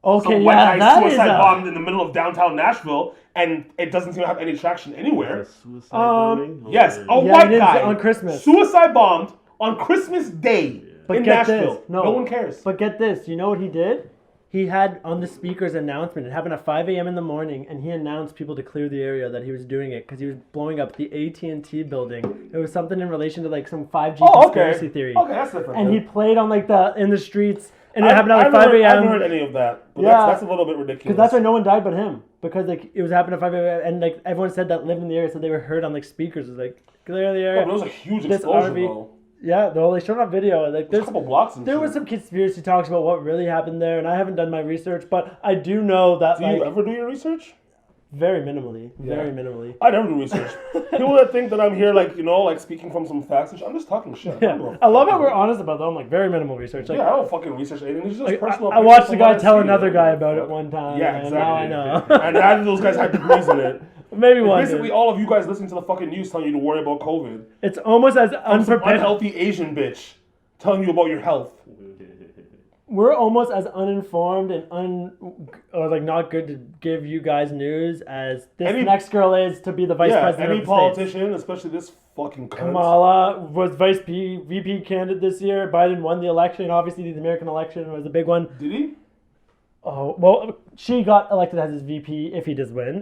Okay, Some white guy suicide bombed in the middle of downtown Nashville, and it doesn't seem to have any traction anywhere. Suicide bombing? Yes, white guy on Christmas suicide bombed on Christmas Day in Nashville. This. No one cares. But get this, you know what he did? He had on the speaker's announcement. It happened at 5 a.m. in the morning, and he announced people to clear the area that he was doing it because he was blowing up the AT&T building. It was something in relation to like some 5G conspiracy theory. Okay, that's different. And he played on like in the streets. And it happened at like 5 a.m. I haven't heard any of that. But that's a little bit ridiculous. Because that's why no one died but him. Because like it was happening at 5 a.m. and like everyone said that lived in the area said they were heard on like speakers. It was like clear the area. But it was a huge explosion though. Yeah, they showed on video. Like there's a couple blocks. There was some conspiracy talks about what really happened there, and I haven't done my research, but I do know that. Do you ever do your research? Very minimally. Very minimally. I never do research. People that think that I'm here, like, you know, like speaking from some facts and shit, I'm just talking shit. Yeah. I love how we're honest about that. I'm like, very minimal research. Like, I don't fucking research anything. It's just like, personal. I watched a guy tell another guy about it one time. Yeah, exactly. And now I know. And neither of those guys had degrees in it. Maybe one. Basically, all of you guys listening to the fucking news telling you to worry about COVID. It's almost as unprepared. Unhealthy Asian bitch telling you about your health. We're almost as uninformed and not good to give you guys news as this next girl is to be the vice president any of the politician, States. especially this fucking cunt. Kamala was VP candidate this year. Biden won the election. Obviously, the American election was a big one. Did he? Oh, well, she got elected as his VP if he does win.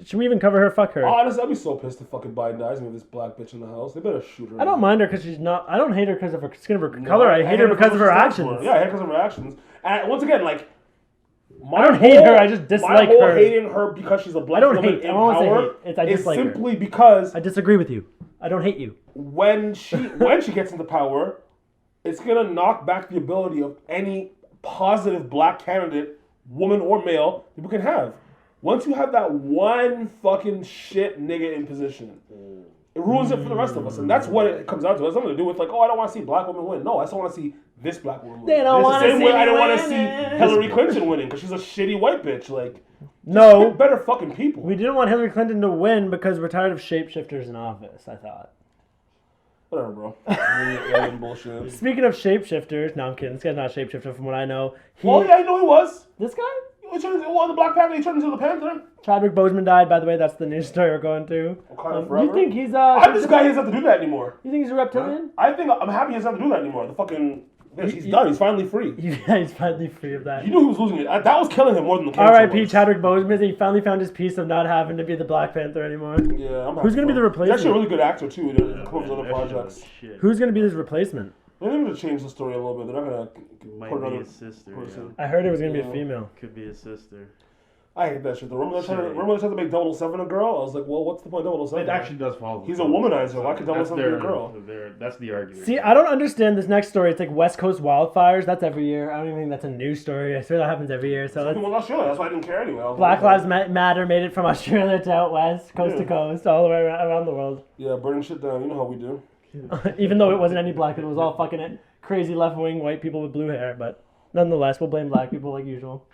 Should we even cover her? Fuck her. Oh, honestly, I'd be so pissed if fucking Biden dies and we have this black bitch in the house. They better shoot her. I don't mind her because she's not. I don't hate her because of her skin of her color. I hate her because of her actions. Yeah, I hate because of her actions. And once again, like, I don't hate her. I just dislike her. My whole hating her because she's a black woman in power is simply because I disagree with you. I don't hate you. When she gets into power, it's gonna knock back the ability of any positive black candidate, woman or male, people can have. Once you have that one fucking shit nigga in position, it ruins it for the rest of us. And that's what it comes down to. It has nothing to do with like, oh, I don't want to see black women win. No, I still want to see this black woman win. They don't want to see the same way I don't want to see winning. Hillary Clinton winning because she's a shitty white bitch. Like, No. pick better fucking people. We didn't want Hillary Clinton to win because we're tired of shapeshifters in office, I thought. Whatever, bro. Alien bullshit. Speaking of shapeshifters, no, I'm kidding. This guy's not a shapeshifter from what I know. Oh, yeah, I know he was. This guy? He turned into the Black Panther. He turned into the Panther. Chadwick Boseman died, by the way. That's the news story we're going to. You think he's this guy doesn't have to do that anymore. You think he's a reptilian? I think I'm happy he doesn't have to do that anymore. The fucking bitch, he's done. He's finally free. Yeah, he's finally free of that. You knew he was losing it. That was killing him more than the cancer R.I.P. was. Chadwick Boseman. He finally found his piece of not having to be the Black Panther anymore. Yeah, I'm happy. Who's gonna be the replacement? He's actually a really good actor too. He did a couple of other projects. Who's gonna be his replacement? They're going to change the story a little bit. They're not going to Might put be another his sister. person. I heard it was gonna be a female. Could be his sister. I hate that shit. Remember they tried to make 007 a girl? I was like, well, what's the point of 007? It actually does follow. He's a womanizer. Why could 007 be a girl? That's the argument. See, I don't understand this next story. It's like West Coast wildfires. That's every year. I don't even think that's a new story. I swear that happens every year. So Well, Australia. That's why I didn't care anyway. Black Lives Matter made it from Australia to out west, coast to coast, all the way around the world. Yeah, burning shit down. You know how we do. Even though it wasn't any black people, it was all fucking crazy left-wing white people with blue hair. But nonetheless, we'll blame black people like usual.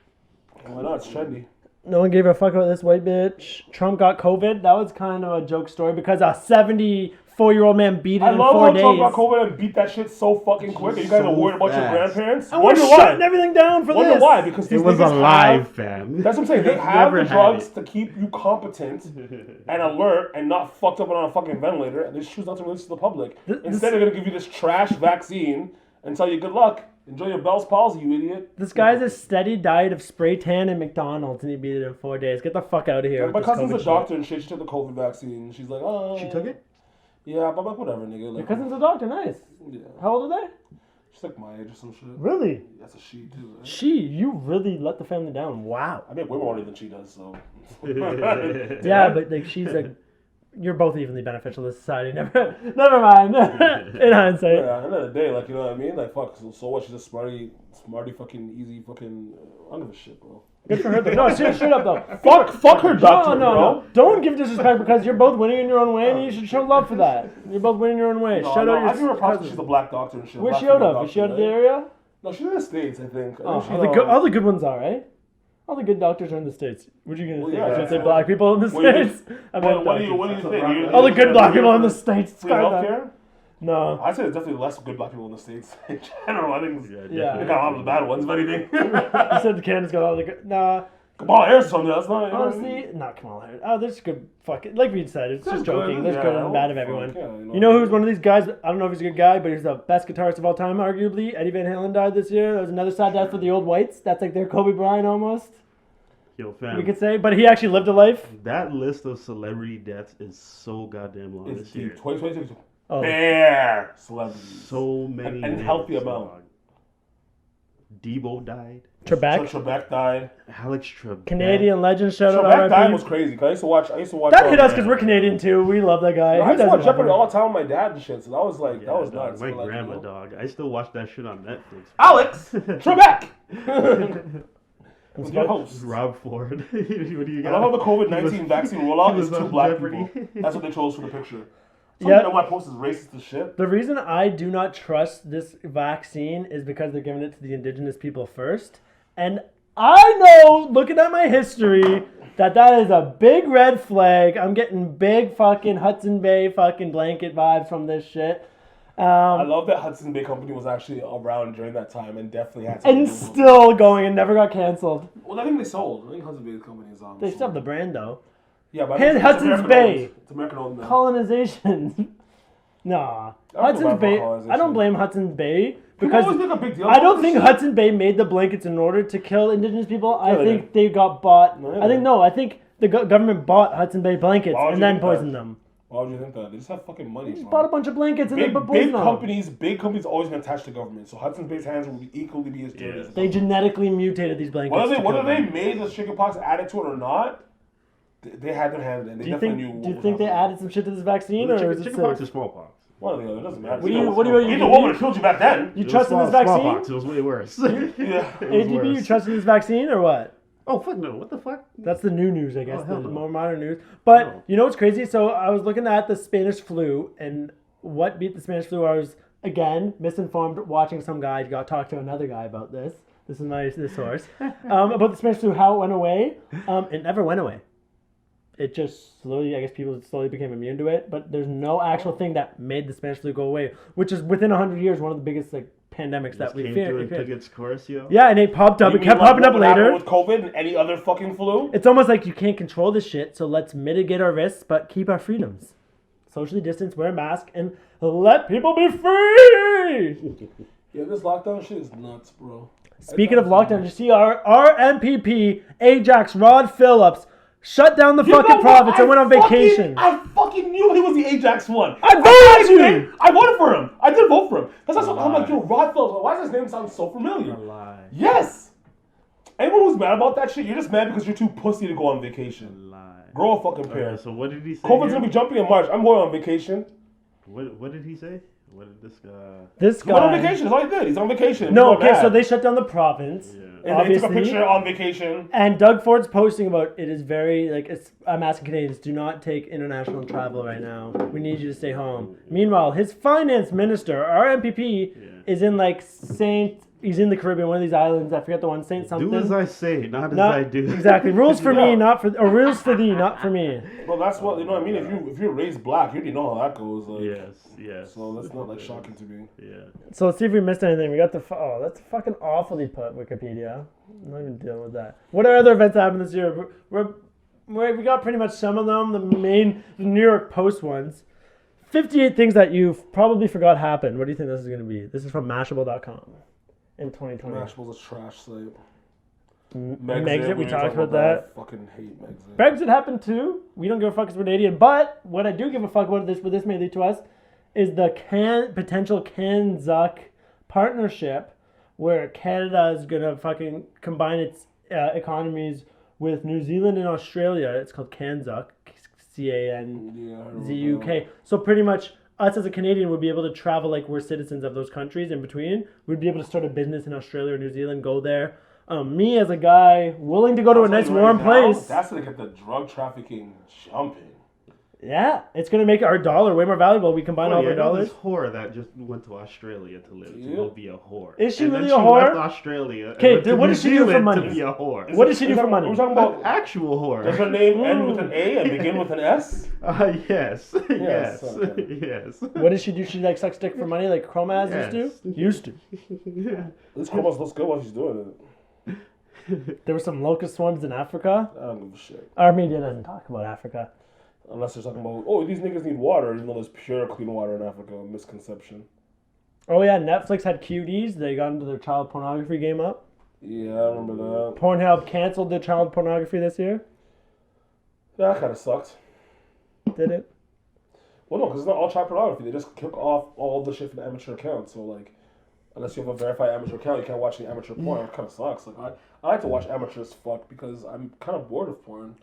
Why not? It's trendy. No one gave a fuck about this white bitch. Trump got COVID. That was kind of a joke story because a 74-year-old man beat it in 4 days. I love how Trump got COVID and beat that shit so fucking quick. And you guys are worried about your grandparents. And we're shutting everything down for this. Wonder why? Because these it was niggas alive, fam. That's what I'm saying. They have the drugs to keep you competent and alert and not fucked up on a fucking ventilator. And they choose not to release to the public. Instead, they're going to give you this trash vaccine and tell you good luck. Enjoy your Bell's palsy, you idiot. This guy's a steady diet of spray tan and McDonald's, and he beat it in 4 days. Get the fuck out of here. Yeah, my cousin's a doctor and shit. She took the COVID vaccine. She's like, oh. She took it? Yeah, but like, whatever, nigga. Like, Your cousin's a doctor, nice. Yeah. How old are they? She's like my age or some shit. Really? That's a she, too. Right? You really let the family down. Wow. I make way more money than she does, so. Yeah, but like you're both evenly beneficial to society. Never mind. In hindsight. Yeah, at the end of the day, like, you know what I mean? Like, fuck, so what? She's a smarty, fucking, easy, fucking, I don't give a shit, bro. Good for her. No, shut up, though. Fuck her doctor, bro. No. Don't give disrespect because you're both winning in your own way, and you should show love for that. You're both winning your own way. No, Shout out your I give her props. cousin. She's a black doctor and shit. Where's she out of? Is she out of the area? No, she's in the States, I think. Oh, all the good ones are, right? All the good doctors are in the States. What are you gonna say? Yeah, I should say black people in the States. What do you think? All the good black people in the States. Free healthcare? No. I'd say there's definitely less good black people in the States in general. I think Yeah. they got a lot of the bad ones, if anything. You said Canada's got all the good. Nah. Kamala Harris or something. That's not. Honestly, not Kamala Harris. Oh, there's good fucking. Like we said, it's just joking. There's Yeah, good and bad of everyone. Yeah, You know who's one of these guys? I don't know if he's a good guy, but he's the best guitarist of all time, arguably. Eddie Van Halen died this year. That was another sad death for the old whites. That's like their Kobe Bryant almost. Yo, fam. We could say, but he actually lived a life. That list of celebrity deaths is so goddamn long It's this year. 2022. Oh. Bare celebrities. So many. And healthy names, amount. dog. Debo died. Trebek. Trebek died. Alex Trebek. Canadian legend, shout out Trebek died RIP. was crazy. Cause I used to watch. That hit us because we're Canadian too. We love that guy. I Who used to watch doesn't Jeopardy love him? all the time with my dad and shit. So that was like that was dog, nuts. My but, like, grandma, you know. dog. I still watch that shit on Netflix. Alex Trebek. With your host. Rob Ford. What do you got? I love how the COVID-19 vaccine rollout is was two on black Jeopardy. people. That's what they chose for the picture. Yeah. You know my post is racist as shit. The reason I do not trust this vaccine is because they're giving it to the indigenous people first. And I know, looking at my history, that is a big red flag. I'm getting big fucking Hudson Bay fucking blanket vibes from this shit. I love that Hudson Bay Company was actually around during that time and definitely had And still going and never got canceled. Well, I think they sold. I think Hudson Bay Company is on. They still have the brand though. Yeah, but And Hudson's Bay. It's American owned. Colonization. Nah. I don't feel Hudson's bad for Bay. colonization. I don't blame Hudson's Bay. People Because always make a big deal I about don't this think shit. Hudson Bay made the blankets in order to kill indigenous people. I they think did. they got bought. No, they I think didn't. the government bought Hudson Bay blankets Why would and you then think that? poisoned them. Why would you think that? They just have fucking money. They just man. bought a bunch of blankets and then put Big poison on them. big companies always been attached to government. So Hudson's Bay's hands will equally be as dirty as They genetically mutated these blankets. whether they made the chickenpox added to it or not, they had their hands in. They Do you definitely think? knew. Do you think they added some shit to this vaccine, or is it Chickenpox safe? or smallpox? One or the other, doesn't matter. What do you Either one would have killed you back then. You trust in this vaccine? Smallpox, it was way worse. Yeah. ADB, you trust in this vaccine or what? Oh, fuck no. What the fuck? That's the new news, I guess, hell the no. more modern news. But No. you know what's crazy? So I was looking at the Spanish flu, and what beat the Spanish flu? I was, again, misinformed, watching some guy talk to another guy about this. This is the source. About the Spanish flu, how it went away. It never went away. It just slowly, I guess people slowly became immune to it. But there's no actual thing that made the Spanish flu go away, which is within 100 years one of the biggest pandemics that we came fear. through and took its course, yo. Yeah, and it popped up. It kept popping up later. With COVID and any other fucking flu? It's almost like you can't control this shit, so let's mitigate our risks, but keep our freedoms. Socially distance, wear a mask, and let people be free! Yeah, this lockdown shit is nuts, bro. Speaking of lockdown, you see our MPP, Ajax Rod Phillips, shut down the fucking province and went on vacation. I fucking knew he was the Ajax one. I voted you! I voted for him. I did vote for him. That's also, I'm like, yo, Rod Phillips, why does his name sound so familiar? Lie. Yes! Anyone who's mad about that shit, you're just mad because you're too pussy to go on vacation. Lie. Grow a fucking pair. So what did he say? COVID's gonna be jumping in March. I'm going on vacation. What did he say? What did this guy? This He's going on guy... vacation. That's all he did. He's on vacation. No, People are okay, mad. so they shut down the province. Yeah. And they took a Obviously. picture on vacation. And Doug Ford's posting about it is very, I'm asking Canadians, do not take international travel right now. We need you to stay home. Meanwhile, his finance minister, our MPP, is in he's in the Caribbean, one of these islands, I forget the one, Saint something. Do as I say, not as I do. Exactly. Rules for me, rules for thee, not for me. Well, that's what, you know what I mean? If you're raised black, you already know how that goes. Yes. So that's not shocking to me. Yeah. So let's see if we missed anything. We got that's fucking awfully put, Wikipedia. I'm not even dealing with that. What are other events that happened this year? We got pretty much some of them, the New York Post ones. 58 things that you probably forgot happened. What do you think this is going to be? This is from Mashable.com in 2020. Mashable's a trash site. Megxit, we talked about that. I fucking hate Megxit. Brexit happened too. We don't give a fuck because we're Canadian. But what I do give a fuck about what this may lead to us is the potential CanZuck partnership where Canada is going to fucking combine its economies with New Zealand and Australia. It's called CanZuck. CanZuk. So pretty much us as a Canadian would be able to travel like we're citizens of those countries in between. We'd be able to start a business in Australia or New Zealand, go there. Me as a guy willing to go to a nice warm place. That's going to get the drug trafficking jumping. Yeah, it's going to make our dollar way more valuable. We combine all of our dollars. This whore that just went to Australia to live, to go be a whore. Is she and really then a whore? Left Australia. Okay, what does she do for money? To be a whore. What does she do for money? We're talking about actual whore. Does her name end with an A and begin with an S? Yes. Yes. Okay. Yes. What does she do? She suck stick for money like Chromaz used to? Used to. This girl looks good while she's doing it. There were some locust swarms in Africa. I don't give a shit. Our media doesn't talk about Africa. Unless they're talking about, these niggas need water, even though there's pure, clean water in Africa. Misconception. Oh yeah, Netflix had cuties. They got into their child pornography game up. Yeah, I remember that. Pornhub canceled their child pornography this year. Yeah, that kind of sucked. Did it? Well, no, because it's not all child pornography. They just kick off all the shit from the amateur account. So, unless you have a verified amateur account, you can't watch any amateur porn. It kind of sucks. I like to watch amateurs fuck because I'm kind of bored of porn.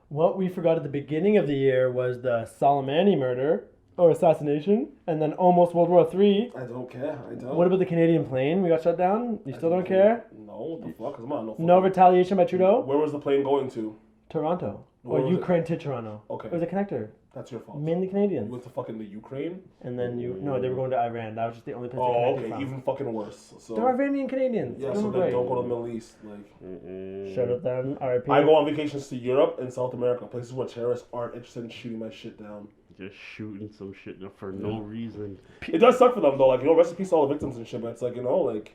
What we forgot at the beginning of the year was the Soleimani murder or assassination, and then almost World War III. I don't care. I don't. What about the Canadian plane? We got shut down. You still don't care? No, what the fuck? Come on, No retaliation by Trudeau? Where was the plane going to? Toronto. Where Or was Ukraine to Toronto. Okay. It was a connector. That's your fault. Mainly You Canadians. went to fucking the Ukraine? And then they were going to Iran. That was just the only place they Oh, connected okay. from. Even fucking worse. So They're Iranian Canadians. yeah, Give so them a then break. don't go to the Middle East. Shut up then. RIP. I go on vacations to Europe and South America, places where terrorists aren't interested in shooting my shit down. Just shooting some shit for no reason. It does suck for them though, rest in peace to all the victims and shit, but it's you went to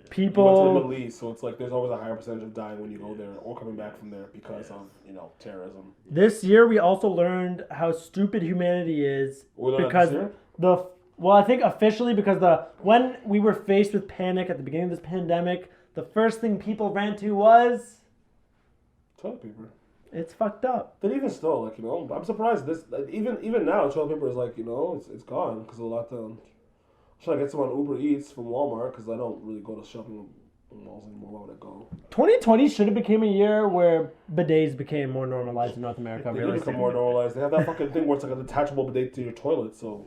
the People. Middle East, so it's there's always a higher percentage of dying when you go there or coming back from there because of, terrorism. This year we also learned how stupid humanity is We learned that because this I think officially because when we were faced with panic at the beginning of this pandemic, the first thing people ran to was toilet paper. it's fucked up. But even still, I'm surprised this even now toilet paper is it's gone because of the lockdown. I'm trying to get some on Uber Eats from Walmart because I don't really go to shopping malls anymore. Why would I go? 2020 should have became a year where bidets became more normalized in North America. They do become more normalized. They have that fucking thing where it's a detachable bidet to your toilet, so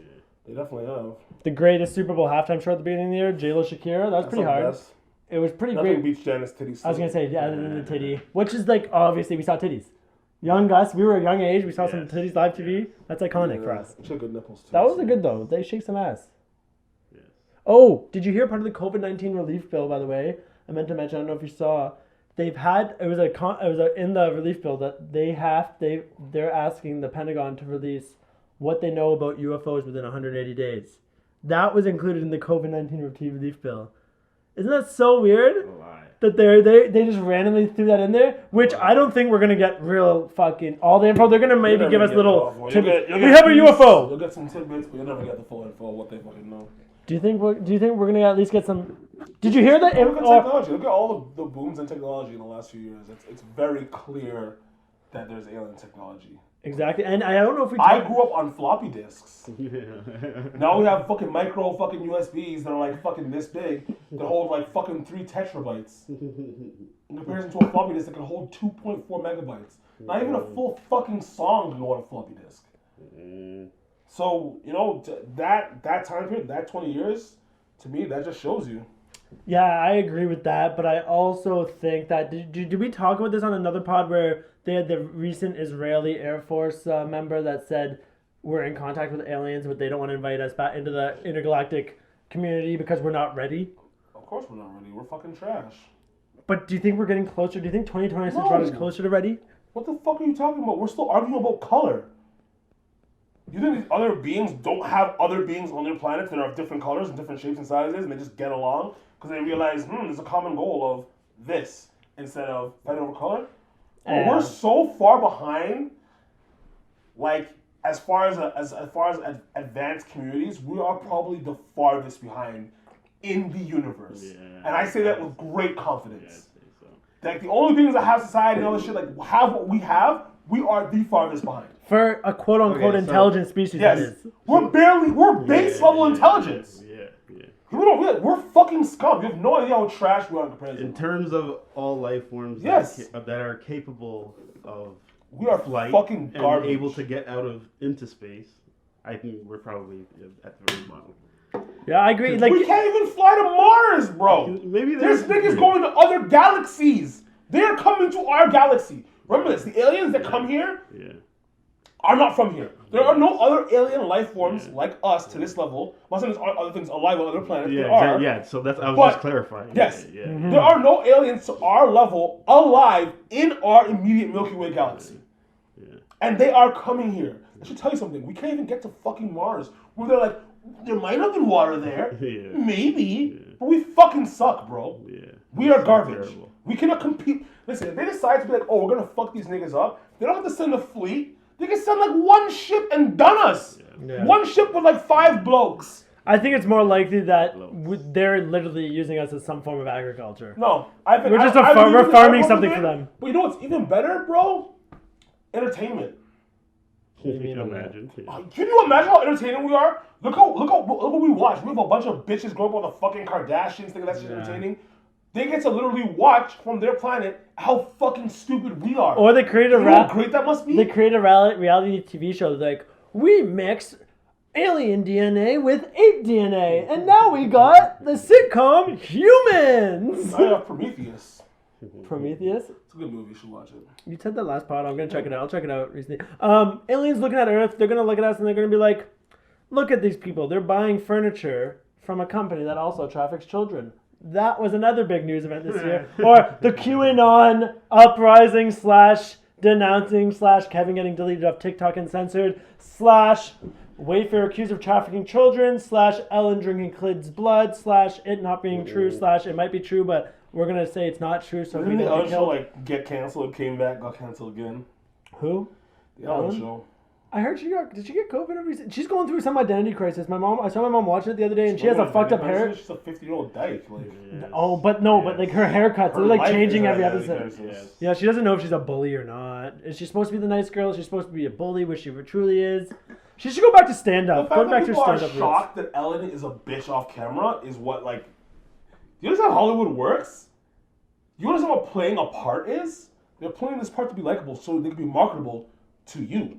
They definitely have. The greatest Super Bowl halftime show at the beginning of the year, J-Lo Shakira. That was pretty hard. Best. It was pretty Nothing great. beats Janice titties. I was gonna say, yeah, other than the titty, which is like obviously we saw titties. Young us, we were a young age. We saw some titties live TV. That's iconic for us. She had good nipples too. That was a good though. They shake some ass. Yes. Oh, did you hear part of the COVID-19 relief bill? By the way, I meant to mention. I don't know if you saw. They've had in the relief bill that they're asking the Pentagon to release what they know about UFOs within 180 days. That was included in the COVID-19 relief bill. Isn't that so weird? That they just randomly threw that in there, which I don't think we're gonna get real fucking all the info. They're gonna maybe give us little tidbits. We have a UFO. You'll get some tidbits, but you'll never get the full info of what they fucking know. Do you think we're gonna at least get some? Did you hear that? Look at technology. Look at all the booms in technology in the last few years. It's very clear that there's alien technology. Exactly, and I don't know if I grew up on floppy disks. Now we have fucking micro fucking USBs that are like fucking this big that hold like fucking 3 tetrabytes. In comparison to a floppy disk that can hold 2.4 megabytes. Not even a full fucking song can go on a floppy disk. So, you know, that time period, that 20 years, to me, that just shows you. Yeah, I agree with that, but I also think that did we talk about this on another pod where they had the recent Israeli Air Force member that said we're in contact with aliens, but they don't want to invite us back into the intergalactic community because we're not ready? Of course we're not ready. We're fucking trash. But do you think we're getting closer? Do you think 2026 brought us closer to ready? What the fuck are you talking about? We're still arguing about color. You think these other beings don't have other beings on their planet that are of different colors and different shapes and sizes, and they just get along because they realize, there's a common goal of this instead of fighting over color? We're so far behind, like, as far as advanced communities, we are probably the farthest behind in the universe. Yeah, and I say that with great confidence. Yeah, so. Like, the only beings that have society and all this shit, like, have what we have, we are the farthest behind. For a quote-unquote intelligent species, yes, that is. We're base-level intelligence. Yeah. We're fucking scum. You have no idea how trash we are in comparison. In terms of all life forms that are capable of flight fucking garbage. And able to get into space, I think we're probably at the very bottom. Yeah, I agree. Like, we can't even fly to Mars, bro. Maybe this nigga's going to other galaxies. They're coming to our galaxy. Remember this: the aliens that come here are not from here. There are no other alien life forms like us to this level. I'm not saying there's other things alive on other planets. So that's I was just clarifying. Yes, there are no aliens to our level alive in our immediate Milky Way galaxy. And they are coming here. I should tell you something. We can't even get to fucking Mars. Where they're like, there might have been water there. Maybe. But we fucking suck, bro. We are garbage. Terrible. We cannot compete. Listen, if they decide to be like, oh, we're going to fuck these niggas up, they don't have to send a fleet. They can send like one ship and done us. One ship with like 5 blokes. I think it's more likely that they're literally using us as some form of agriculture. No. We're farming something for them. But you know what's even better, bro? Entertainment. Can you imagine? Can you imagine how entertaining we are? Look what we watch. We have a bunch of bitches growing up on the fucking Kardashians thinking that's just entertaining. They get to literally watch from their planet how fucking stupid we are. Or they create how great that must be? They create a reality TV show like, we mixed alien DNA with ape DNA, and now we got the sitcom Humans. I have Prometheus. Prometheus? It's a good movie. You should watch it. You said that last part. I'm going to check it out. I'll check it out recently. Aliens looking at Earth, they're going to look at us and they're going to be like, look at these people. They're buying furniture from a company that also traffics children. That was another big news event this year. Or the QAnon uprising / denouncing / Kevin getting deleted off TikTok and censored / Wayfair accused of trafficking children / Ellen drinking kids' blood / it not being true / it might be true, but we're going to say it's not true. So didn't the Ellen show like get canceled, came back, got canceled again? Who? The Ellen show. I heard did she get COVID recently? She's going through some identity crisis. I saw my mom watching it the other day, and she has a fucked up hair. She's a 50-year-old dyke. But like her haircuts, they're like changing every episode. Yeah, she doesn't know if she's a bully or not. Is she supposed to be the nice girl? Is she supposed to be a bully, which she truly is? She should go back to stand-up. Go back to stand-up. People are shocked that Ellen is a bitch off camera is what, like... Do you understand how Hollywood works? You understand what playing a part is? They're playing this part to be likable so they can be marketable to you.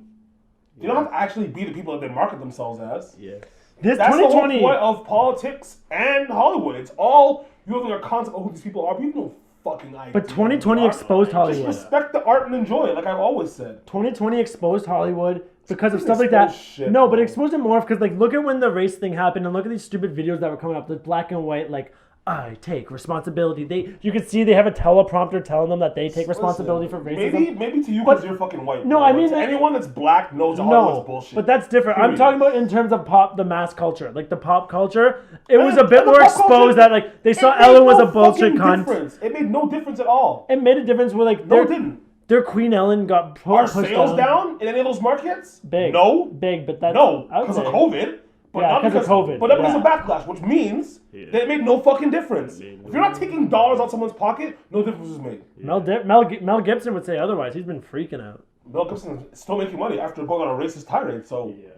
They don't have to actually be the people that they market themselves as. Yes. This That's 2020 the whole point of politics and Hollywood. It's all you have like a concept of who these people are. People don't fucking idea. But 2020 exposed Hollywood. Just respect the art and enjoy it, like I've always said. 2020 exposed Hollywood because of It's stuff like that. shit, No, but bro. it exposed it more because like look at when the race thing happened and look at these stupid videos that were coming up. The black and white like I take responsibility. You can see they have a teleprompter telling them that they take responsibility for racism. Maybe to you because you're fucking white. No, bro. I mean, to like, anyone that's black knows that Hollywood's No, bullshit. but that's different. I'm Period. talking about in terms of the mass culture, like the pop culture. It was a bit and the more pop culture, exposed that like they saw It made Ellen was no a bullshit fucking cunt. difference. It made no difference at all. It made a difference where like No, it didn't. their Queen Ellen got Are pushed sales down in any of those markets? Big. No. Big, but that's No, I would because of say. COVID. But Yeah, not 'cause of because COVID, But not because of yeah. backlash, which means Yeah. that it made no fucking difference. It made If you're not taking dollars out someone's pocket, no difference is made. Mel Gibson would say otherwise. He's been freaking out. Mel Gibson is still making money after going on a racist tirade, so Yeah.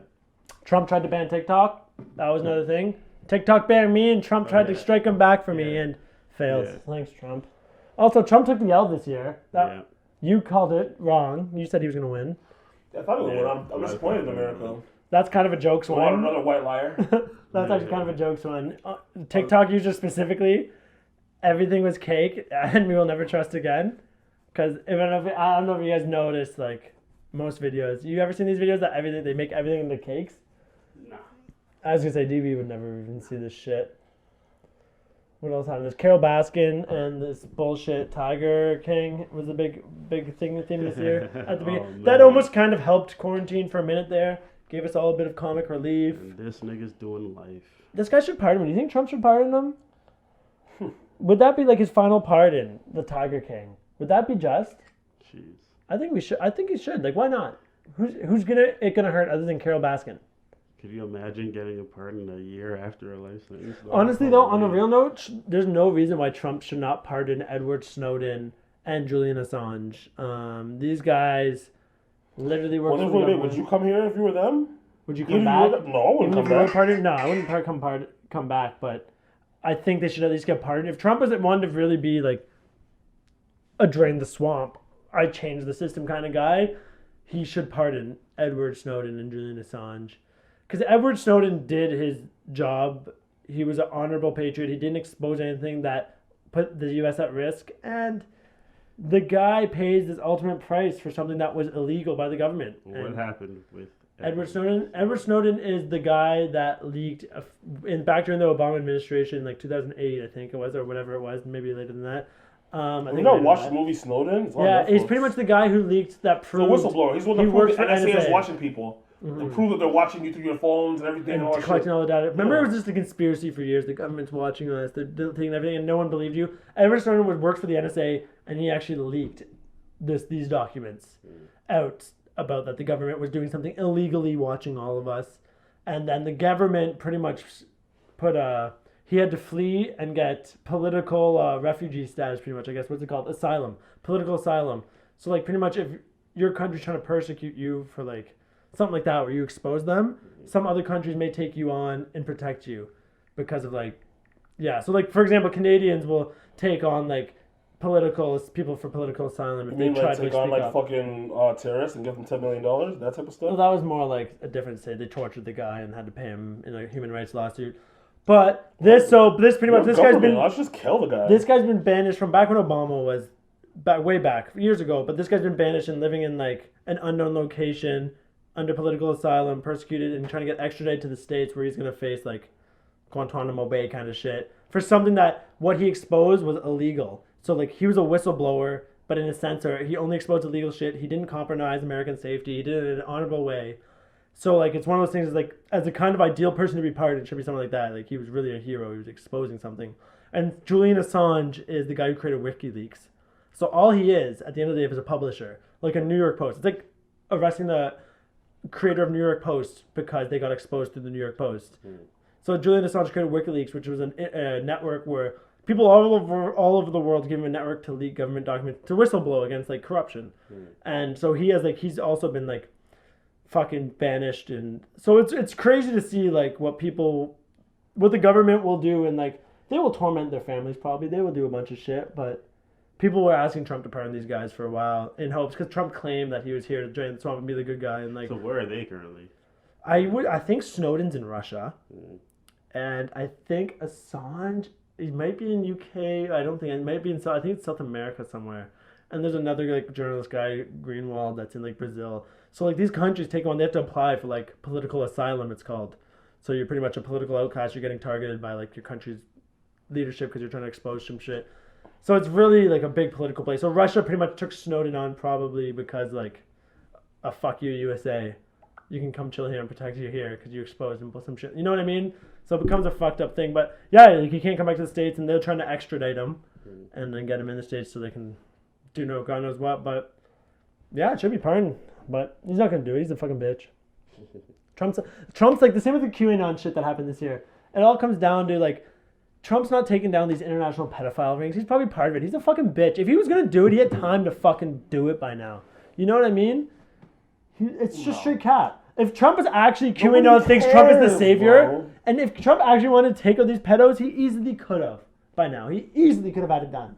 Trump tried to ban TikTok. That was another thing. TikTok banned me, and Trump tried to strike him back for me and failed. Yeah. Thanks, Trump. Also, Trump took the L this year. Yeah. You called it wrong. You said he was going to win. I thought it would Yeah. win. I'm disappointed in America. That's kind of a jokes So what, one. another white liar. That's actually kind of a jokes one. TikTok user specifically, everything was cake, and we will never trust again. Because I don't know if you guys noticed, like most videos. You ever seen these videos that they make everything into cakes? Nah. I was gonna say DB would never even see this shit. What else happened? There's Carol Baskin and this bullshit Tiger King was a big thing this year at the beginning. Oh, That man. almost kind of helped quarantine for a minute there. Gave us all a bit of comic relief. And this nigga's doing life. This guy should pardon him. Do you think Trump should pardon him? Would that be like his final pardon, the Tiger King? Would that be just? Jeez. I think we should. I think he should. Like, why not? Who's gonna hurt other than Carol Baskin? Could you imagine getting a pardon a year after a life sentence? Honestly, though, on a real note, there's no reason why Trump should not pardon Edward Snowden and Julian Assange. These guys literally work for the government. Would you come here if you were them? Would you Even come if you back? were- no, I wouldn't Even come if you were back. pardoned? No, I wouldn't come back, but I think they should at least get pardoned. If Trump isn't one to really be like a drain the swamp, I change the system kind of guy, he should pardon Edward Snowden and Julian Assange. Because Edward Snowden did his job. He was an honorable patriot. He didn't expose anything that put the U.S. at risk. And the guy pays this ultimate price for something that was illegal by the government. What And happened with Edward Snowden? Edward Snowden is the guy that leaked back during the Obama administration, like 2008, I think it was, or whatever it was, maybe later than that. I You think not later watched than the that. movie Snowden? It's on Yeah, he's Netflix. pretty much the guy who leaked that the proved whistleblower. He's the one he that proved works the for NSA is NSA. watching people. And prove that they're watching you through your phones and everything. And all that collecting shit. all the data. Remember, Yeah. it was just a conspiracy for years. The government's watching us. They're taking everything, and no one believed you. Edward Snowden worked for the NSA, and he actually leaked these documents out about that the government was doing something illegally watching all of us, and then the government pretty much put he had to flee and get political refugee status. Pretty much, I guess. What's it called? Asylum. Political asylum. So like pretty much if your country's trying to persecute you for like something like that where you expose them, some other countries may take you on and protect you because of like, yeah. So like for example, Canadians will take on like people for political asylum if You they mean try like to take speak on like up. fucking terrorists and give them $10 million? That type of stuff? Well, that was more like a different state. They tortured the guy and had to pay him in a human rights lawsuit. But this pretty much this guy's been Let's just kill the guy. this guy's been banished from back when Obama was way back years ago. But this guy's been banished and living in like an unknown location under political asylum, persecuted, and trying to get extradited to the States where he's gonna face like Guantanamo Bay kind of shit for something that what he exposed was illegal. So like he was a whistleblower, but in a sense, he only exposed illegal shit. He didn't compromise American safety. He did it in an honorable way. So like it's one of those things. Like as a kind of ideal person to be pardoned, it should be something like that. Like he was really a hero. He was exposing something. And Julian Assange is the guy who created WikiLeaks. So all he is at the end of the day is a publisher, like a New York Post. It's like arresting the creator of New York Post because they got exposed through the New York Post. So Julian Assange created WikiLeaks, which was a network where people all over the world gave him a network to leak government documents to whistleblow against like corruption. And so he's also been like fucking banished, and so it's crazy to see like what the government will do, and like they will torment their families probably. They will do a bunch of shit, but people were asking Trump to pardon these guys for a while in hopes because Trump claimed that he was here to drain the swamp and be the good guy, and like So where are they currently? I think Snowden's in Russia, and I think Assange. He might be in UK. I don't think it might be in South. I think it's South America somewhere. And there's another like journalist guy, Greenwald, that's in like Brazil. So like these countries take on, they have to apply for like political asylum. It's called. So you're pretty much a political outcast. You're getting targeted by like your country's leadership because you're trying to expose some shit. So it's really like a big political place. So Russia pretty much took Snowden on probably because like a fuck you USA. You can come chill here and protect you here because you exposed and put some shit. You know what I mean? So it becomes a fucked up thing. But yeah, like he can't come back to the States, and they're trying to extradite him and then get him in the States so they can do no God knows what. But yeah, it should be pardoned. But he's not gonna do it. He's a fucking bitch. Trump's like the same with the QAnon shit that happened this year. It all comes down to like Trump's not taking down these international pedophile rings. He's probably part of it. He's a fucking bitch. If he was gonna do it, he had time to fucking do it by now. You know what I mean? It's just straight cap. If Trump is actually QAnon thinks Trump is the savior, bro. and if Trump actually wanted to take out these pedos, he easily could have by now. He easily could have had it done.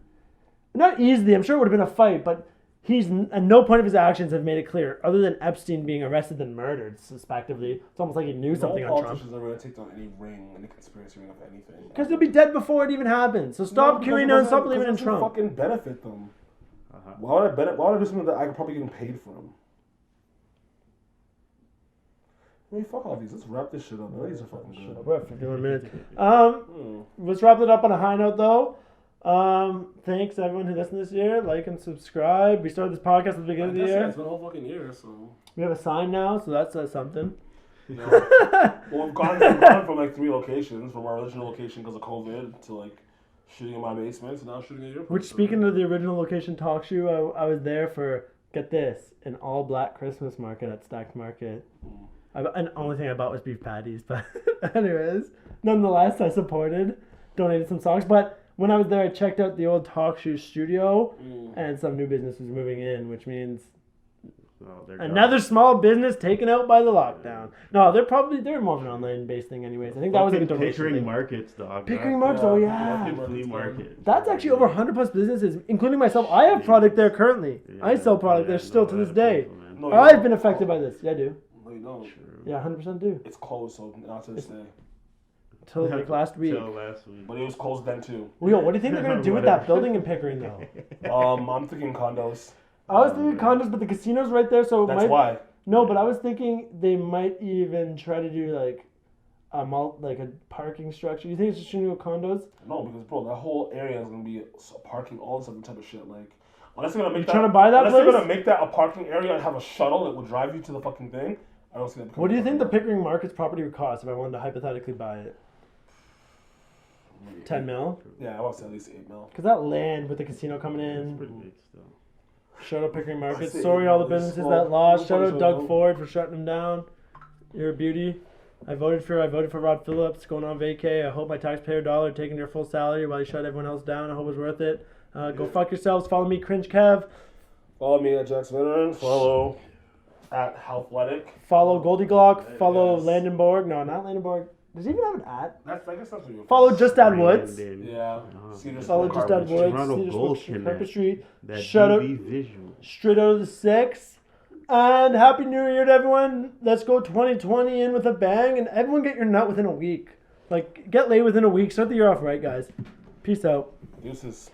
Not easily. I'm sure it would have been a fight, but he's at no point of his actions have made it clear, other than Epstein being arrested and murdered, suspectively. It's almost like he knew something on Trump. Politicians are going to take down any ring, any conspiracy ring of anything. Because they'll be dead before it even happens. So stop QAnon, stop believing in Trump. Fucking benefit them. Why would I do something that I could probably get paid from? I mean, fuck all these. Let's wrap this shit up. These are fucking good. We're at 51 minutes. Let's wrap it up on a high note, though. Thanks everyone who listened this year. Like and subscribe. We started this podcast at the beginning of the year. It's been a whole fucking year, so. We have a sign now, so that says something. Yeah. Well, we've gone from like 3 locations, from our original location because of COVID to like shooting in my basement, and now shooting in your place. Which, speaking of the original location talk show, I was there for, get this, an all black Christmas market at Stacked Market. And the only thing I bought was beef patties, but anyways, nonetheless, I supported, donated some songs. But when I was there, I checked out the old talk show studio, and some new business was moving in, which means another small business taken out by the lockdown. No, they're more of an online-based thing, anyways. I think that was like a donation Pickering thing. Markets, dog. Pickering Markets, oh yeah. Flea market. That's actually over 100 plus businesses, including myself. I have product there currently. I sell product there still to this day. No, I've been affected by this. Yeah, I do. No, you don't. Yeah, 100% do. It's closed, so not to this day. Till like last week. But it was closed then too. Well, what do you think they're gonna do with that building in Pickering though? I'm thinking condos. I was thinking condos, but the casino's right there, so That's why. No, but I was thinking they might even try to do like a parking structure. You think it's just gonna go condos? No, because bro, that whole area is gonna be parking, all this other type of shit. Like, unless they're gonna make trying to buy that unless place? they're gonna make that a parking area and have a shuttle that will drive you to the fucking thing. I don't see that. What do you think the Pickering Markets property would cost if I wanted to hypothetically buy it? 10 mil? Yeah, I want to say at least 8 mil. Because that land with the casino coming in. Pretty big still. Shout out Pickering Market. say Sorry all the 8 mil. businesses Well, that lost. Shout we'll out probably Doug show Ford for shutting them down. You're a beauty. I voted for Rod Phillips going on vacay. I hope my taxpayer dollar taking your full salary while you shut everyone else down. I hope it was worth it. Go fuck yourselves. Follow me, CringeKev. Follow me at Jackson Veteran. Follow at Healthletic. Follow Goldie Glock. Follow Yes. Landenborg. No, not Landenborg. Does he even have an ad? I guess that's what you Follow Just Add Woods. Yeah. Cedar Follow Smoke Just Add Carpet. Woods. Toronto Cedar Gold Smoke Connect. Carpet Street. That Shout out DB visual. straight out of the 6. And Happy New Year to everyone. Let's go 2020 in with a bang. And everyone get your nut within a week. Like, get laid within a week. Start the year off right, guys. Peace out. Deuces.